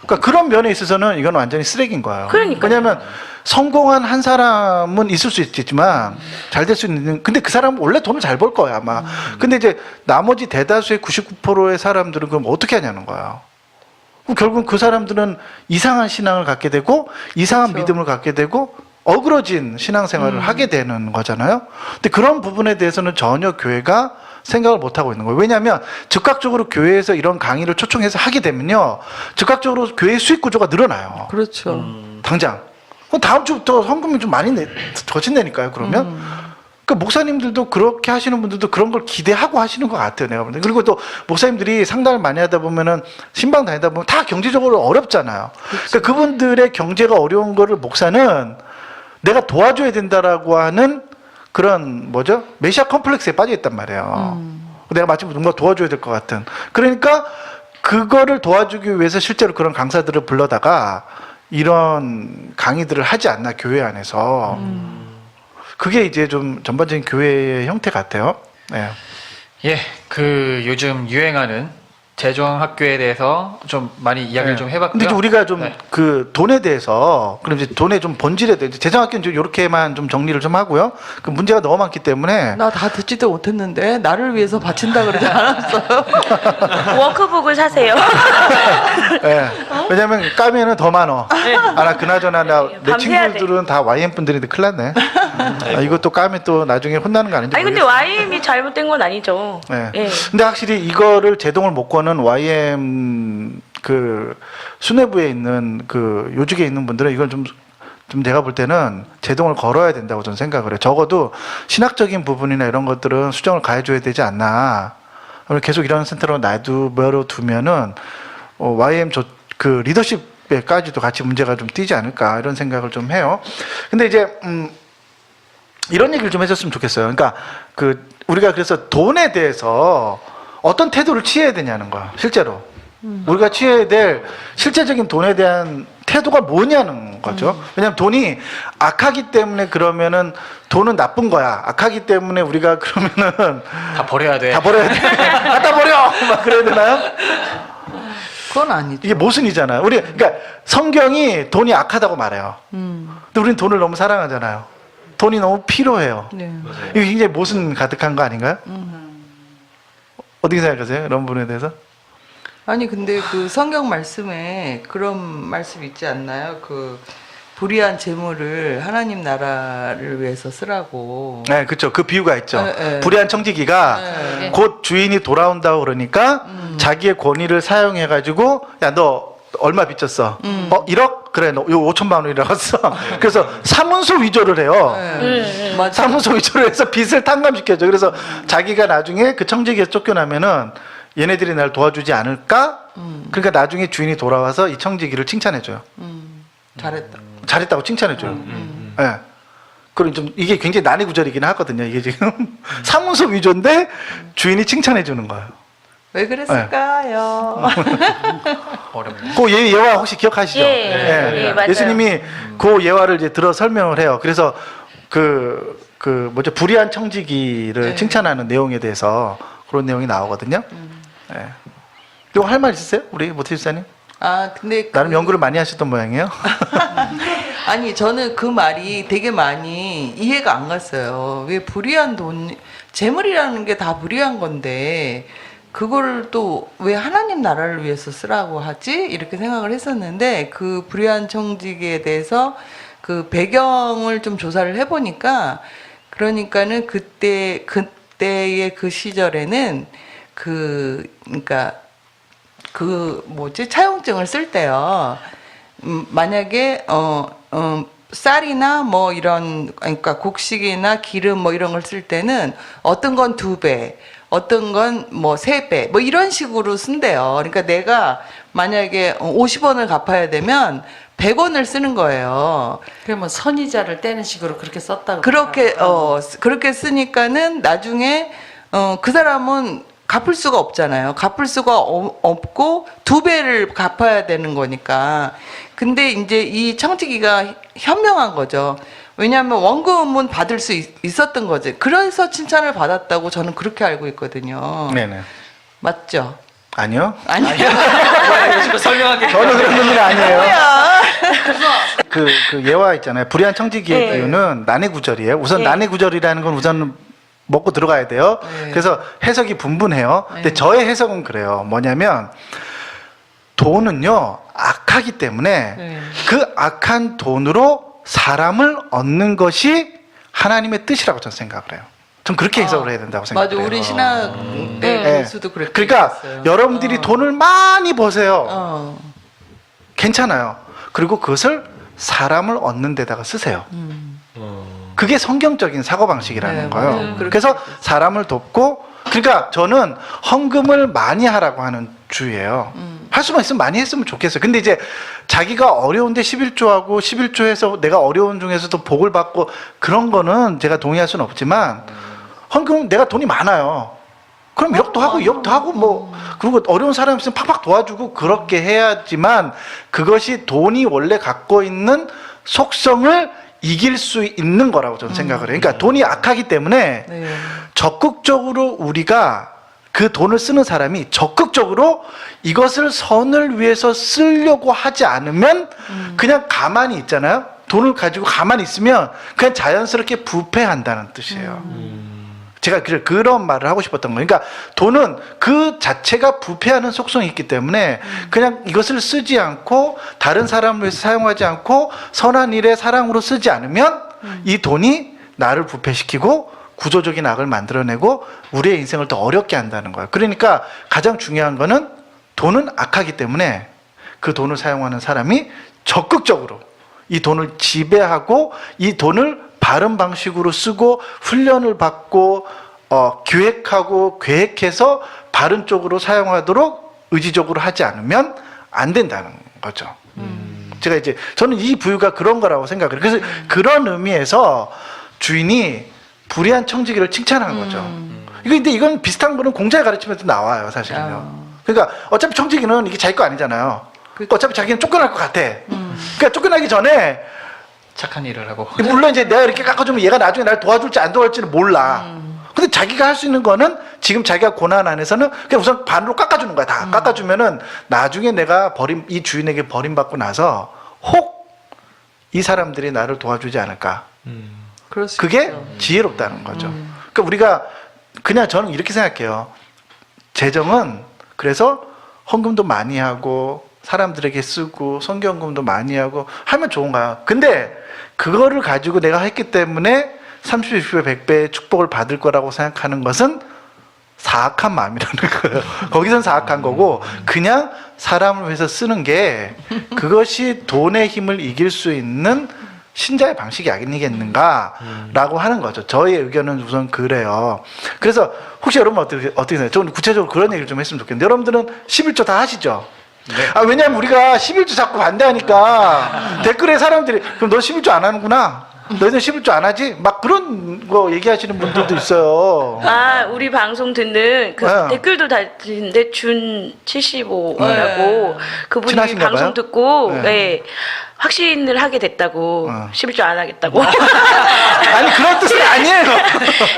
그러니까 그런 면에 있어서는 이건 완전히 쓰레기인 거예요. 그러니까요. 왜냐하면 성공한 한 사람은 있을 수 있겠지만 잘 될 수 있는 근데 그 사람은 원래 돈을 잘 벌 거야 아마. 근데 이제 나머지 대다수의 99%의 사람들은 그럼 어떻게 하냐는 거야. 그럼 결국 그 사람들은 이상한 신앙을 갖게 되고 이상한 그렇죠. 믿음을 갖게 되고 어그러진 신앙생활을 하게 되는 거잖아요. 근데 그런 부분에 대해서는 전혀 교회가 생각을 못 하고 있는 거예요. 왜냐하면 즉각적으로 교회에서 이런 강의를 초청해서 하게 되면요, 즉각적으로 교회 수익 구조가 늘어나요. 그렇죠. 당장. 그럼 다음 주부터 헌금이 좀 많이 거친다니까요. 그러면. 그 목사님들도 그렇게 하시는 분들도 그런 걸 기대하고 하시는 것 같아요. 내가 볼 때. 그리고 또 목사님들이 상담을 많이 하다 보면은 신방 다니다 보면 다 경제적으로 어렵잖아요. 그러니까 그분들의 경제가 어려운 거를 목사는 내가 도와줘야 된다라고 하는 그런 뭐죠? 메시아 컴플렉스에 빠져 있단 말이에요. 내가 마치 누군가 도와줘야 될 것 같은. 그러니까 그거를 도와주기 위해서 실제로 그런 강사들을 불러다가 이런 강의들을 하지 않나 교회 안에서. 그게 이제 좀 전반적인 교회의 형태 같아요. 네. 예, 그 요즘 유행하는 재정 학교에 대해서 좀 많이 이야기를 좀 해봤고요. 근데 이제 우리가 좀 네. 그 돈에 대해서 그럼 이제 돈의 좀 본질에 대해서 재정학교는 좀 이렇게만 좀 정리를 좀 하고요. 그 문제가 너무 많기 때문에 나 다 듣지도 못했는데 나를 위해서 바친다 그러지 않았어요? 워크북을 사세요. 예. 왜냐면 까면은 더 많어. 아, 나 그나저나 내 네. 밤새야 친구들은 다 YM 분들인데 큰일 났네. 아, 이것도 까면 또 나중에 혼나는 거 아닌지 아니 근데 모르겠어요. YM이 잘못된 건 아니죠. 네. 예. 근데 확실히 이거를 제동을 못 거는 YM 그 수뇌부에 있는 그 요직에 있는 분들은 이걸 좀 제가 볼 때는 제동을 걸어야 된다고 저는 생각을 해요. 적어도 신학적인 부분이나 이런 것들은 수정을 가해줘야 되지 않나. 계속 이런 센터로 놔두면 두면은 YM 그 리더십에까지도 같이 문제가 좀 띄지 않을까 이런 생각을 좀 해요. 근데 이제 이런 얘기를 좀 해줬으면 좋겠어요. 그러니까 그 우리가 그래서 돈에 대해서 어떤 태도를 취해야 되냐는 거야. 실제로 우리가 취해야 될 실제적인 돈에 대한 태도가 뭐냐는 거죠. 왜냐하면 돈이 악하기 때문에 그러면은 돈은 나쁜 거야. 악하기 때문에 우리가 그러면은 다 버려야 돼. 다 버려야 돼. 갖다 버려. 막 그래야 되나요? 그건 아니죠. 이게 모순이잖아요. 우리 그러니까 성경이 돈이 악하다고 말해요. 근데 우리는 돈을 너무 사랑하잖아요. 돈이 너무 필요해요. 네. 이거 굉장히 모순 가득한 거 아닌가요? 어떻게 생각하세요? 이런 부분에 대해서? 아니 근데 그 성경 말씀에 그런 말씀 있지 않나요? 그 불의한 재물을 하나님 나라를 위해서 쓰라고. 네, 그렇죠. 그 비유가 있죠. 네, 네. 불의한 청지기가 네. 곧 주인이 돌아온다고 그러니까 자기의 권위를 사용해가지고 야, 너 얼마 빚졌어? 1억? 그래, 너 요 5천만 원이라고 써. 그래서 사문서 위조를 해요. 네. 맞아. 사문서 위조를 해서 빚을 탕감시켜줘. 그래서 자기가 나중에 그 청지기에서 쫓겨나면은 얘네들이 날 도와주지 않을까? 그러니까 나중에 주인이 돌아와서 이 청지기를 칭찬해줘요. 잘했다. 잘했다고 칭찬해줘요. 예. 그리고 좀 이게 굉장히 난해 구절이긴 하거든요. 이게 지금 사문서 위조인데 주인이 칭찬해주는 거예요. 왜 그랬을까요? 어렵네. 그 예화 혹시 기억하시죠? 예, 예, 맞아요. 예수님이 그 예화를 이제 들어 설명을 해요. 그래서 뭐죠? 불의한 청지기를 네. 칭찬하는 내용에 대해서 그런 내용이 나오거든요. 예. 이거 할 말 있으세요? 우리 모티스사님? 아 근데 나름 연구를 많이 하셨던 모양이에요. 아니 저는 그 말이 되게 많이 이해가 안 갔어요. 왜 불의한 돈 재물이라는 게 다 불의한 건데 그걸 또 왜 하나님 나라를 위해서 쓰라고 하지? 이렇게 생각을 했었는데 그 불의한 청지기에 대해서 그 배경을 좀 조사를 해보니까 그러니까는 그때의 그 시절에는 그러니까 그 뭐지 차용증을 쓸 때요. 만약에 쌀이나 뭐 이런 그러니까 곡식이나 기름 뭐 이런 걸 쓸 때는 어떤 건 2배, 어떤 건 뭐 3배, 뭐 이런 식으로 쓴대요. 그러니까 내가 만약에 50원을 갚아야 되면 100원을 쓰는 거예요. 그러면 선이자를 떼는 식으로 그렇게 썼다고. 그렇게 그러더라고요. 그렇게 쓰니까는 나중에 그 사람은 갚을 수가 없잖아요. 갚을 수가 없고 2배를 갚아야 되는 거니까. 근데 이제 이 청지기가 현명한 거죠. 왜냐하면 원금은 받을 수 있었던 거지. 그래서 칭찬을 받았다고 저는 그렇게 알고 있거든요. 네네. 맞죠? 아니요. 뭐야, 설명하기 저는 그런 놈이 아니에요. 그 예화 있잖아요. 불의한 청지기의 네. 비유는 난해구절이에요. 우선 네. 난해구절이라는 건 우선 먹고 들어가야 돼요. 네. 그래서 해석이 분분해요. 근데 저의 해석은 그래요. 뭐냐면 돈은요 악하기 때문에 네. 그 악한 돈으로 사람을 얻는 것이 하나님의 뜻이라고 저는 생각을 해요. 전 그렇게 해석을 해야 된다고 맞아, 생각해요. 우리 신학 네. 교수도 그렇게 그러니까 얘기했어요. 여러분들이 돈을 많이 버세요. 어. 괜찮아요. 그리고 그것을 사람을 얻는 데다가 쓰세요. 그게 성경적인 사고방식이라는 네, 거예요. 맞아요. 그래서 사람을 돕고, 그러니까 저는 헌금을 많이 하라고 하는 주의예요. 할 수만 있으면 많이 했으면 좋겠어요. 근데 이제 자기가 어려운데 11조하고 11조에서 내가 어려운 중에서도 복을 받고 그런 거는 제가 동의할 수는 없지만 헌금은 내가 돈이 많아요. 그럼 이력도 하고 이력도 하고 뭐 그리고 어려운 사람 있으면 팍팍 도와주고 그렇게 해야지만 그것이 돈이 원래 갖고 있는 속성을 이길 수 있는 거라고 저는 생각을 해요. 그러니까 돈이 악하기 때문에 네. 적극적으로 우리가 그 돈을 쓰는 사람이 적극적으로 이것을 선을 위해서 쓰려고 하지 않으면 그냥 가만히 있잖아요. 돈을 가지고 가만히 있으면 그냥 자연스럽게 부패한다는 뜻이에요. 제가 그런 말을 하고 싶었던 거예요. 그러니까 돈은 그 자체가 부패하는 속성이 있기 때문에 그냥 이것을 쓰지 않고 다른 사람을 위해서 사용하지 않고 선한 일에 사랑으로 쓰지 않으면 이 돈이 나를 부패시키고 구조적인 악을 만들어내고 우리의 인생을 더 어렵게 한다는 거예요. 그러니까 가장 중요한 거는 돈은 악하기 때문에 그 돈을 사용하는 사람이 적극적으로 이 돈을 지배하고 이 돈을 바른 방식으로 쓰고 훈련을 받고 기획하고 계획해서 바른 쪽으로 사용하도록 의지적으로 하지 않으면 안 된다는 거죠. 제가 이제 저는 이 부유가 그런 거라고 생각해요. 그래서 그런 의미에서 주인이 불의한 청지기를 칭찬한 거죠. 근데 이건 비슷한 거는 공자의 가르침에도 나와요, 사실은요. 그러니까 어차피 청지기는 이게 자기 거 아니잖아요. 어차피 자기는 쫓겨날 것 같아. 그러니까 쫓겨나기 전에 착한 일을 하고 물론 이제 내가 이렇게 깎아주면 얘가 나중에 날 도와줄지 안 도와줄지는 몰라. 근데 자기가 할 수 있는 거는 지금 자기가 고난 안에서는 그냥 우선 반으로 깎아주는 거야. 다 깎아주면은 나중에 내가 이 주인에게 버림받고 나서 혹 이 사람들이 나를 도와주지 않을까. 그럴 수 그게 있죠. 지혜롭다는 거죠. 그러니까 우리가 그냥 저는 이렇게 생각해요. 재정은 그래서 헌금도 많이 하고 사람들에게 쓰고 성경금도 많이 하고 하면 좋은 거야. 근데 그거를 가지고 내가 했기 때문에 30배, 60배, 100배의 축복을 받을 거라고 생각하는 것은 사악한 마음이라는 거예요. 거기선 사악한 거고 그냥 사람을 위해서 쓰는 게 그것이 돈의 힘을 이길 수 있는 신자의 방식이 아니겠는가라고 하는 거죠. 저의 의견은 우선 그래요. 그래서 혹시 여러분 어떻게 생각해요? 저는 구체적으로 그런 얘기를 좀 했으면 좋겠는데 여러분들은 11조 다 하시죠? 네. 왜냐면 우리가 11조 자꾸 반대하니까 댓글에 사람들이 그럼 너 11조 안 하는구나. 너희들 11조 안 하지? 막 그런 거 얘기하시는 분들도 있어요. 아, 우리 방송 듣는 그 네. 댓글도 달리는데 준 75라고 네. 그분이 친하신가 방송 봐요? 듣고 네. 네. 확신을 하게 됐다고 11조 안 하겠다고 아니 그런 뜻은 아니에요.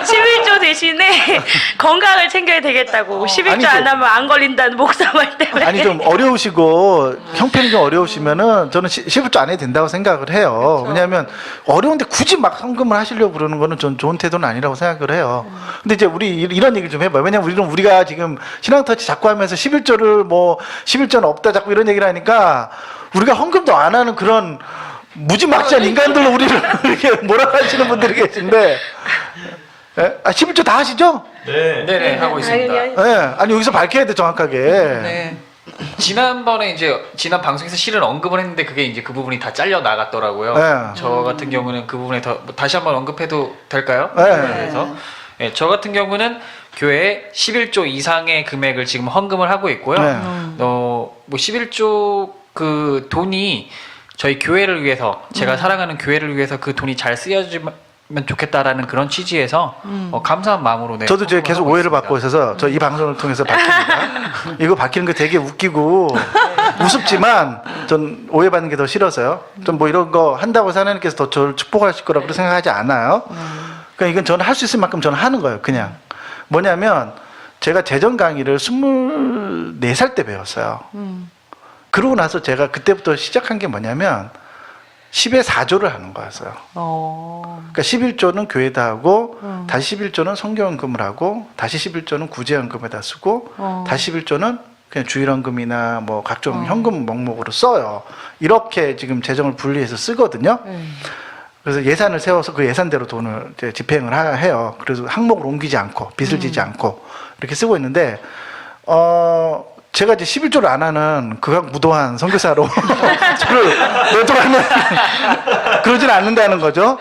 11조 대신에 건강을 챙겨야 되겠다고 11조 아니죠. 안 하면 안 걸린다는 목사말 때문에 아니 좀 어려우시고 형편이 좀 어려우시면은 저는 11조 안 해도 된다고 생각을 해요. 왜냐하면 어려운데 굳이 막 헌금을 하시려고 그러는 거는 전 좋은 태도는 아니라고 생각을 해요. 근데 이제 우리 이런 얘기를 좀 해봐요. 왜냐면 우리가 지금 신앙터치 자꾸 하면서 11조를 뭐 11조는 없다 자꾸 이런 얘기를 하니까 우리가 헌금도 안 하는 그런 무지막지한 인간들로 우리를 이렇게 몰아가시는 분들이 계신데, 예? 11조 다 하시죠? 네네 하고 있습니다. 예. 아니 여기서 밝혀야 돼 정확하게. 네. 지난번에 이제 지난 방송에서 실은 언급을 했는데 그게 이제 그 부분이 다 잘려 나갔더라고요. 네. 저 같은 경우는 그 부분에 뭐 다시 한번 언급해도 될까요? 네. 그래서 예, 저 같은 경우는 교회에 11조 이상의 금액을 지금 헌금을 하고 있고요. 네. 뭐 11조 그 돈이 저희 교회를 위해서 제가 사랑하는 교회를 위해서 그 돈이 잘 쓰여지면 좋겠다라는 그런 취지에서 감사한 마음으로 네, 저도 이제 헌금을 계속 하고 오해를 있습니다. 받고 있어서 저 이 방송을 통해서 밝힙니다. 이거 밝히는 거 되게 웃기고 우습지만 전 오해받는 게 더 싫어서요. 좀 뭐 이런 거 한다고 하나님께서 더 저를 축복하실 거라고 생각하지 않아요. 그러니까 이건 저는 할 수 있을 만큼 저는 하는 거예요. 그냥 뭐냐면 제가 재정 강의를 24살 때 배웠어요. 그러고 나서 제가 그때부터 시작한 게 뭐냐면 10의 4조를 하는 거였어요. 그러니까 11조는 교회에다 하고 다시 11조는 성경연금을 하고 다시 11조는 구제연금에다 쓰고 다시 11조는 그냥 주일헌금이나 뭐 각종 현금 목록으로 써요. 이렇게 지금 재정을 분리해서 쓰거든요. 그래서 예산을 세워서 그 예산대로 돈을 이제 집행을 해요. 그래서 항목을 옮기지 않고 빚을 지지 않고 이렇게 쓰고 있는데 제가 이제 11조를 안 하는 극악무도한 선교사로 저를 노동하는 그러진 않는다는 거죠.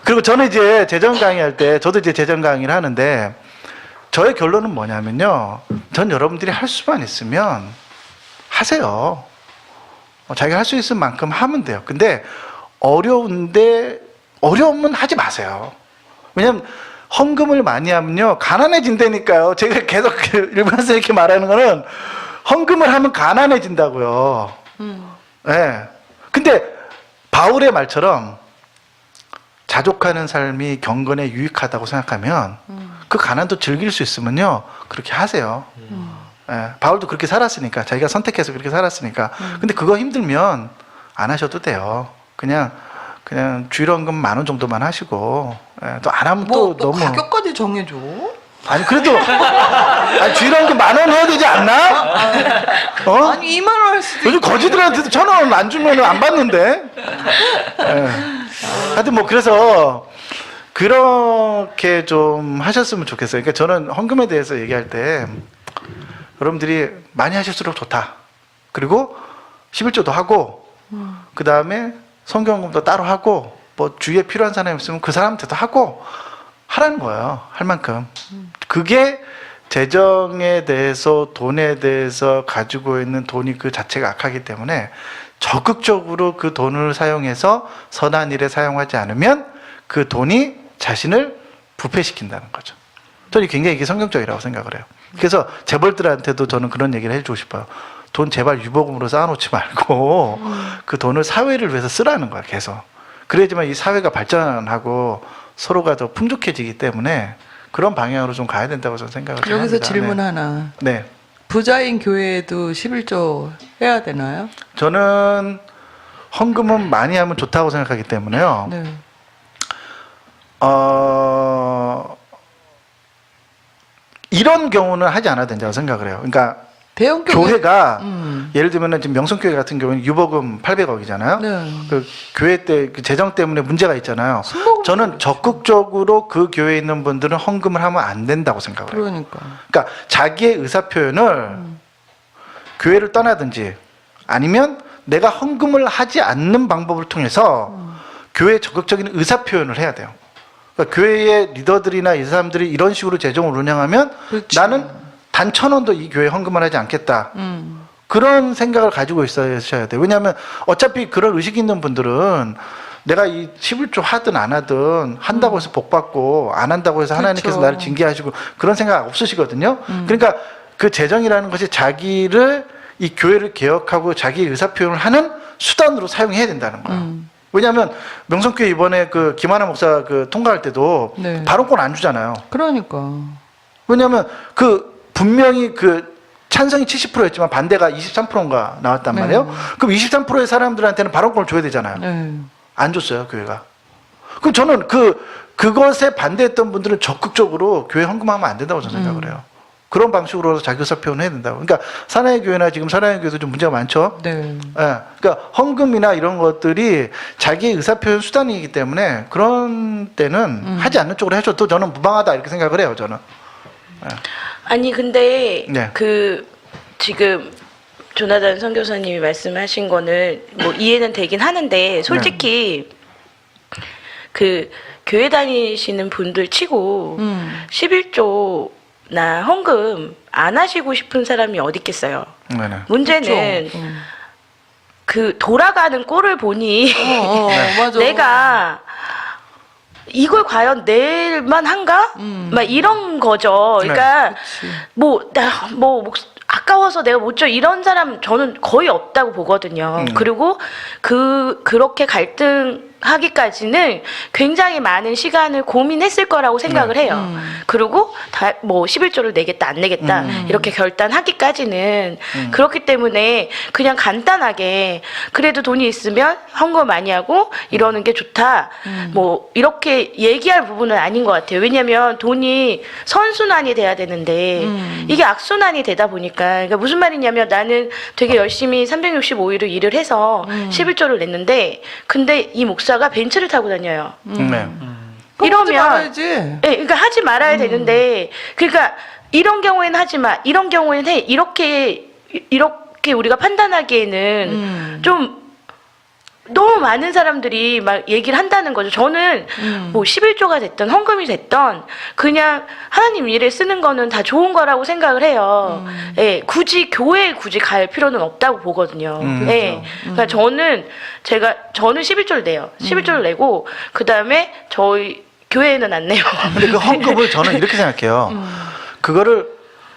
그리고 저는 이제 재정 강의할 때 저도 이제 재정 강의를 하는데 저의 결론은 뭐냐면요. 전 여러분들이 할 수만 있으면 하세요. 자기가 할 수 있을 만큼 하면 돼요. 근데 어려우면 하지 마세요. 왜냐면 헌금을 많이 하면요. 가난해진다니까요. 제가 계속 일본에서 이렇게 말하는 거는 헌금을 하면 가난해진다고요. 네. 근데 바울의 말처럼 자족하는 삶이 경건에 유익하다고 생각하면 그 가난도 즐길 수 있으면요. 그렇게 하세요. 네. 바울도 그렇게 살았으니까 자기가 선택해서 그렇게 살았으니까. 근데 그거 힘들면 안 하셔도 돼요. 그냥 주일헌금 10,000원 정도만 하시고 또 안 하면 뭐, 또 너무 가격까지 정해줘. 아니 그래도 주일헌금 10,000원 해야 되지 않나? 아니 2만 원 할 수도 요즘 거지들한테도 1,000원 안 주면 안 받는데. 하여튼 뭐 그래서 그렇게 좀 하셨으면 좋겠어요. 그러니까 저는 헌금에 대해서 얘기할 때 여러분들이 많이 하실수록 좋다. 그리고 11조도 하고 그 다음에 성경금도 따로 하고 뭐 주위에 필요한 사람이 있으면 그 사람한테도 하고 하라는 거예요. 할 만큼. 그게 재정에 대해서 돈에 대해서 가지고 있는 돈이 그 자체가 악하기 때문에 적극적으로 그 돈을 사용해서 선한 일에 사용하지 않으면 그 돈이 자신을 부패시킨다는 거죠. 저는 굉장히 이게 성경적이라고 생각을 해요. 그래서 재벌들한테도 저는 그런 얘기를 해주고 싶어요. 돈 제발 유보금으로 쌓아놓지 말고 그 돈을 사회를 위해서 쓰라는 거야, 계속. 그래야지만 이 사회가 발전하고 서로가 더 풍족해지기 때문에 그런 방향으로 좀 가야 된다고 저는 생각을 합니다. 여기서 질문 하나. 네. 부자인 교회에도 11조 해야 되나요? 저는 헌금은 많이 하면 좋다고 생각하기 때문에요. 네. 이런 경우는 하지 않아도 된다고 생각을 해요. 그러니까 대형 교회가 예를 들면 지금 명성교회 같은 경우는 유보금 800억이잖아요. 네. 그 교회 때 그 재정 때문에 문제가 있잖아요. 순복음 저는 적극적으로 그 교회에 있는 분들은 헌금을 하면 안 된다고 생각을 해요. 그러니까. 그러니까 자기의 의사 표현을 교회를 떠나든지 아니면 내가 헌금을 하지 않는 방법을 통해서 교회에 적극적인 의사 표현을 해야 돼요. 그러니까 교회의 리더들이나 이 사람들이 이런 식으로 재정을 운영하면 그렇지. 나는 단 1,000원도 이 교회에 헌금을 하지 않겠다. 그런 생각을 가지고 있어야 돼요. 왜냐하면 어차피 그런 의식이 있는 분들은 내가 이 11조 하든 안 하든 한다고 해서 복 받고 안 한다고 해서 하나님께서 그렇죠. 나를 징계하시고 그런 생각 없으시거든요. 그러니까 그 재정이라는 것이 자기를 이 교회를 개혁하고 자기의 의사 표현을 하는 수단으로 사용해야 된다는 거예요. 왜냐하면 명성교회 이번에 그 김하나 목사 그 통과할 때도 네. 발언권 안 주잖아요. 그러니까. 왜냐하면 그 분명히 그 찬성이 70%였지만 반대가 23%인가 나왔단 네. 말이에요. 그럼 23%의 사람들한테는 발언권을 줘야 되잖아요. 네. 안 줬어요, 교회가. 그럼 저는 그것에 반대했던 분들은 적극적으로 교회 헌금하면 안 된다고 저는 생각을 해요. 그런 방식으로 자기 의사 표현을 해야 된다고. 그러니까 사나이 교회나 지금 사나이 교회도 좀 문제가 많죠. 네. 예, 그러니까 헌금이나 이런 것들이 자기의 의사 표현 수단이기 때문에 그런 때는 하지 않는 쪽으로 해줘도 저는 무방하다 이렇게 생각을 해요, 저는. 아니 근데 네. 그 지금 조나단 선교사님이 말씀하신 거는 뭐 이해는 되긴 하는데 솔직히 그 교회 다니시는 분들 치고 11조나 헌금 안 하시고 싶은 사람이 어디 있겠어요. 네네. 문제는 그렇죠. 그 돌아가는 꼴을 보니 맞아. 내가 이걸 과연 낼만 한가? 막 이런 거죠. 그러니까 그치. 뭐 아까워서 내가 못 줘 이런 사람 저는 거의 없다고 보거든요. 그리고 그렇게 갈등 하기까지는 굉장히 많은 시간을 고민했을 거라고 생각을 해요. 그리고 다 뭐 11조를 내겠다 안 내겠다 이렇게 결단하기까지는 그렇기 때문에 그냥 간단하게 그래도 돈이 있으면 헌금 많이 하고 이러는 게 좋다. 뭐 이렇게 얘기할 부분은 아닌 것 같아요. 왜냐하면 돈이 선순환이 돼야 되는데 이게 악순환이 되다 보니까 그러니까 무슨 말이냐면 나는 되게 열심히 365일을 일을 해서 11조를 냈는데 근데 이 목사가 벤츠를 타고 다녀요. 네. 이러면 이러면 말아야지. 예, 그러니까 하지 말아야 되는데 그러니까 이런 경우에는 하지 마. 이런 경우에는 해. 이렇게 우리가 판단하기에는 좀 너무 많은 사람들이 막 얘기를 한다는 거죠. 저는 뭐 11조가 됐든 헌금이 됐든 그냥 하나님 일에 쓰는 거는 다 좋은 거라고 생각을 해요. 예, 굳이 갈 필요는 없다고 보거든요. 예. 그러니까 저는 11조를 내요. 11조를 내고 그다음에 저희 교회에는 안 내요. 근데 그 헌금을 저는 이렇게 생각해요. 그거를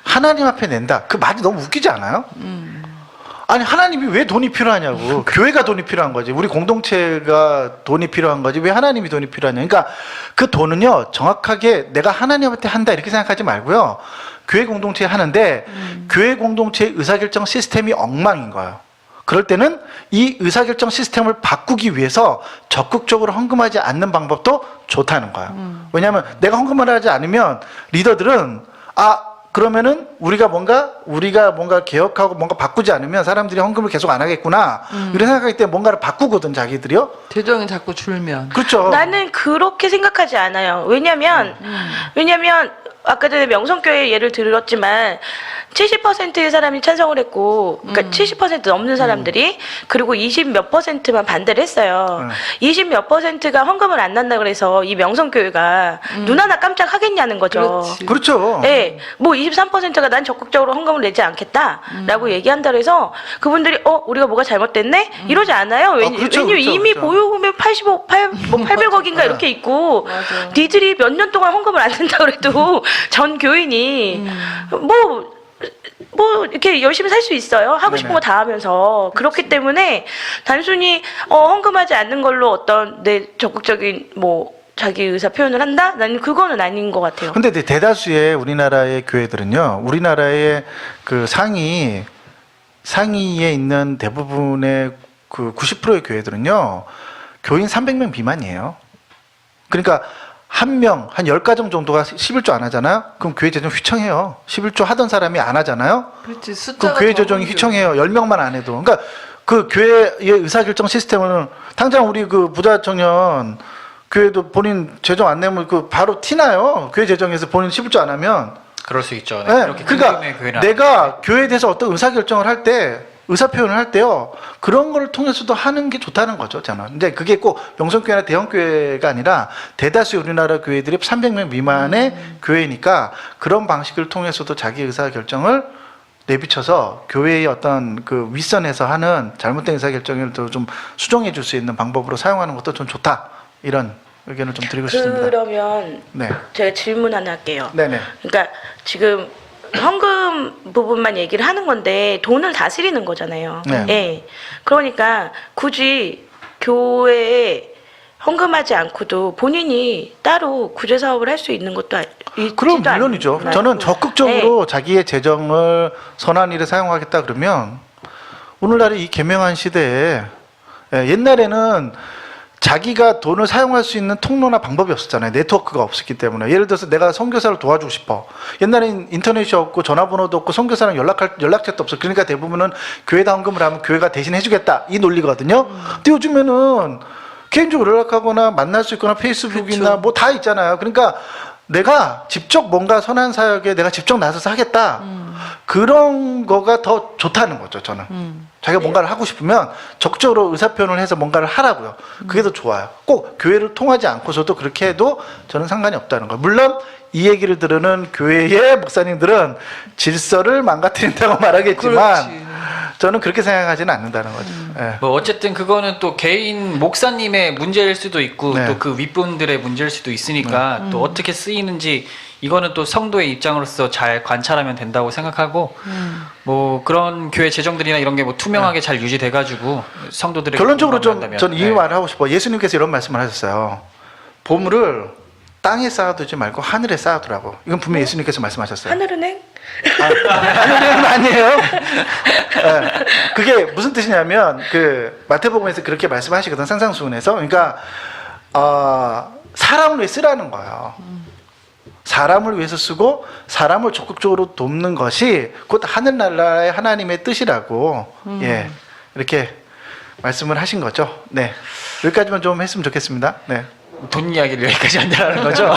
하나님 앞에 낸다. 그 말이 너무 웃기지 않아요? 아니 하나님이 왜 돈이 필요하냐고. 교회가 돈이 필요한 거지. 우리 공동체가 돈이 필요한 거지. 왜 하나님이 돈이 필요하냐. 그러니까 그 돈은요 정확하게 내가 하나님한테 한다 이렇게 생각하지 말고요. 교회 공동체에 하는데 교회 공동체의 의사결정 시스템이 엉망인 거예요. 그럴 때는 이 의사결정 시스템을 바꾸기 위해서 적극적으로 헌금하지 않는 방법도 좋다는 거예요. 왜냐하면 내가 헌금을 하지 않으면 리더들은 그러면은 우리가 뭔가 개혁하고 뭔가 바꾸지 않으면 사람들이 헌금을 계속 안 하겠구나 이런 생각하기 때문에 뭔가를 바꾸거든 자기들이요. 재정이 자꾸 줄면. 그렇죠. 나는 그렇게 생각하지 않아요. 왜냐면 아까 전에 명성교회 예를 들었지만 70%의 사람이 찬성을 했고, 그러니까 70% 넘는 사람들이 그리고 20 몇 %만 반대를 했어요. 20 몇 %가 헌금을 안 난다 그래서 이 명성교회가 눈 하나 깜짝 하겠냐는 거죠. 그렇지. 그렇죠. 네, 뭐 23%가 난 적극적으로 헌금을 내지 않겠다라고 얘기한다 그래서 그분들이 우리가 뭐가 잘못됐네 그렇죠, 이러지 않아요. 왜냐면 이미 그렇죠. 보유금이 800억인가 이렇게 있고 맞아. 니들이 몇 년 동안 헌금을 안 낸다 그래도 전 교인이 뭐 이렇게 열심히 살 수 있어요. 하고 싶은 거 다 하면서. 그렇기 때문에 단순히 헌금하지 않는 걸로 어떤 내 적극적인 뭐 자기 의사 표현을 한다? 나는 그거는 아닌 것 같아요. 근데 대다수의 우리나라의 교회들은요, 우리나라의 그 상위에 있는 대부분의 그 90%의 교회들은요, 교인 300명 미만이에요. 그러니까 한 명, 한 10가정 정도가 11조 안 하잖아요? 그럼 교회 재정 휘청해요. 11조 하던 사람이 안 하잖아요? 그렇지. 그럼 숫자가 교회 재정이 적은 휘청해요. 10명만 안 해도. 그러니까 그 교회의 의사결정 시스템은 당장 우리 그 부자 청년 교회도 본인 재정 안 내면 그 바로 티나요. 교회 재정에서 본인 11조 안 하면. 그럴 수 있죠. 네. 그러니까 내가 교회에 대해서 어떤 의사결정을 할 때, 의사표현을 할 때요, 그런 거를 통해서도 하는 게 좋다는 거죠, 저는. 근데 그게 꼭 명성교회나 대형교회가 아니라 대다수 우리나라 교회들이 300명 미만의 교회니까 그런 방식을 통해서도 자기 의사결정을 내비쳐서 교회의 어떤 그 윗선에서 하는 잘못된 의사결정을 좀 수정해 줄 수 있는 방법으로 사용하는 것도 좀 좋다. 이런 의견을 좀 드리고 싶습니다. 그러면 네. 제가 질문 하나 할게요. 네네. 그러니까 지금 헌금 부분만 얘기를 하는 건데 돈을 다스리는 거잖아요. 네. 예. 그러니까 굳이 교회에 헌금하지 않고도 본인이 따로 구제 사업을 할 수 있는 것도 그럼 물론이죠. 않나요? 저는 적극적으로 네. 자기의 재정을 선한 일에 사용하겠다 그러면 오늘날의 이 개명한 시대에 옛날에는 자기가 돈을 사용할 수 있는 통로나 방법이 없었잖아요. 네트워크가 없었기 때문에. 예를 들어서 내가 선교사를 도와주고 싶어. 옛날엔 인터넷이 없고 전화번호도 없고 선교사랑 연락처도 없어. 그러니까 대부분은 교회다 헌금을 하면 교회가 대신 해주겠다. 이 논리거든요. 근데 요즘에는 개인적으로 연락하거나 만날 수 있거나 페이스북이나 뭐 다 있잖아요. 그러니까 내가 직접 뭔가 선한 사역에 내가 직접 나서서 하겠다. 그런 거가 더 좋다는 거죠, 저는. 자기가 뭔가를 하고 싶으면 적극적으로 의사표현을 해서 뭔가를 하라고요. 그게 더 좋아요. 꼭 교회를 통하지 않고서도 그렇게 해도 저는 상관이 없다는 거예요. 물론 이 얘기를 들으는 교회의 목사님들은 질서를 망가뜨린다고 말하겠지만 그렇지. 저는 그렇게 생각하지는 않는다는 거죠. 예. 뭐 어쨌든 그거는 또 개인 목사님의 문제일 수도 있고 네. 또 그 윗분들의 문제일 수도 있으니까 또 어떻게 쓰이는지 이거는 또 성도의 입장으로서 잘 관찰하면 된다고 생각하고 뭐 그런 교회 재정들이나 이런 게 뭐 투명하게 잘 유지돼 가지고 성도들의 결론적으로 좀 전 이 말을 하고 싶어. 예수님께서 이런 말씀을 하셨어요. 보물을 땅에 쌓아두지 말고 하늘에 쌓아두라고. 이건 분명히 예수님께서 말씀하셨어요. 하늘은 행? 하늘은 아니에요. 예. 그게 무슨 뜻이냐면 그 마태복음에서 그렇게 말씀하시거든, 산상수훈에서. 그러니까 사람을 위해 쓰라는 거예요. 사람을 위해서 쓰고 사람을 적극적으로 돕는 것이 곧 하늘나라의 하나님의 뜻이라고 예 이렇게 말씀을 하신 거죠. 네, 여기까지만 좀 했으면 좋겠습니다. 네, 돈 이야기를 여기까지 한다는 거죠.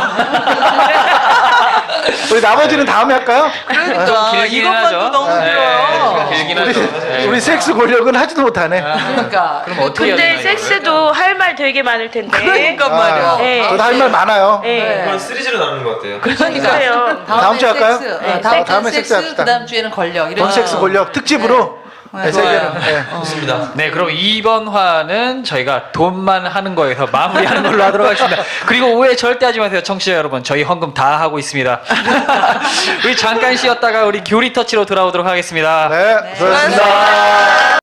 우리 나머지는 다음에 할까요? 그러니까 길긴 이것만도 하죠. 너무 네, 길어요. 길긴 하죠. 네. 우리 섹스 권력은 하지도 못하네. 그러니까 그럼 어떻게 해야 근데 되나, 섹스도 할 말 되게 많을 텐데. 그러니까 말이야. 네. 저도 할 말 많아요. 네. 그건 시리즈로 나누는 것 같아요. 그래요. 다음 주에 할까요? 섹스, 네, 다음에 섹스 합시다. 그다음 주에는 권력. 이런 돈 섹스 권력 특집으로 네, 세 개는. 네. 좋습니다. 네, 그럼 이번 화는 저희가 돈만 하는 거에서 마무리하는 걸로 하도록 하겠습니다. 그리고 오해 절대 하지 마세요, 청취자 여러분. 저희 헌금 다 하고 있습니다. 우리 잠깐 쉬었다가 우리 교리 터치로 돌아오도록 하겠습니다. 네, 수고하셨습니다.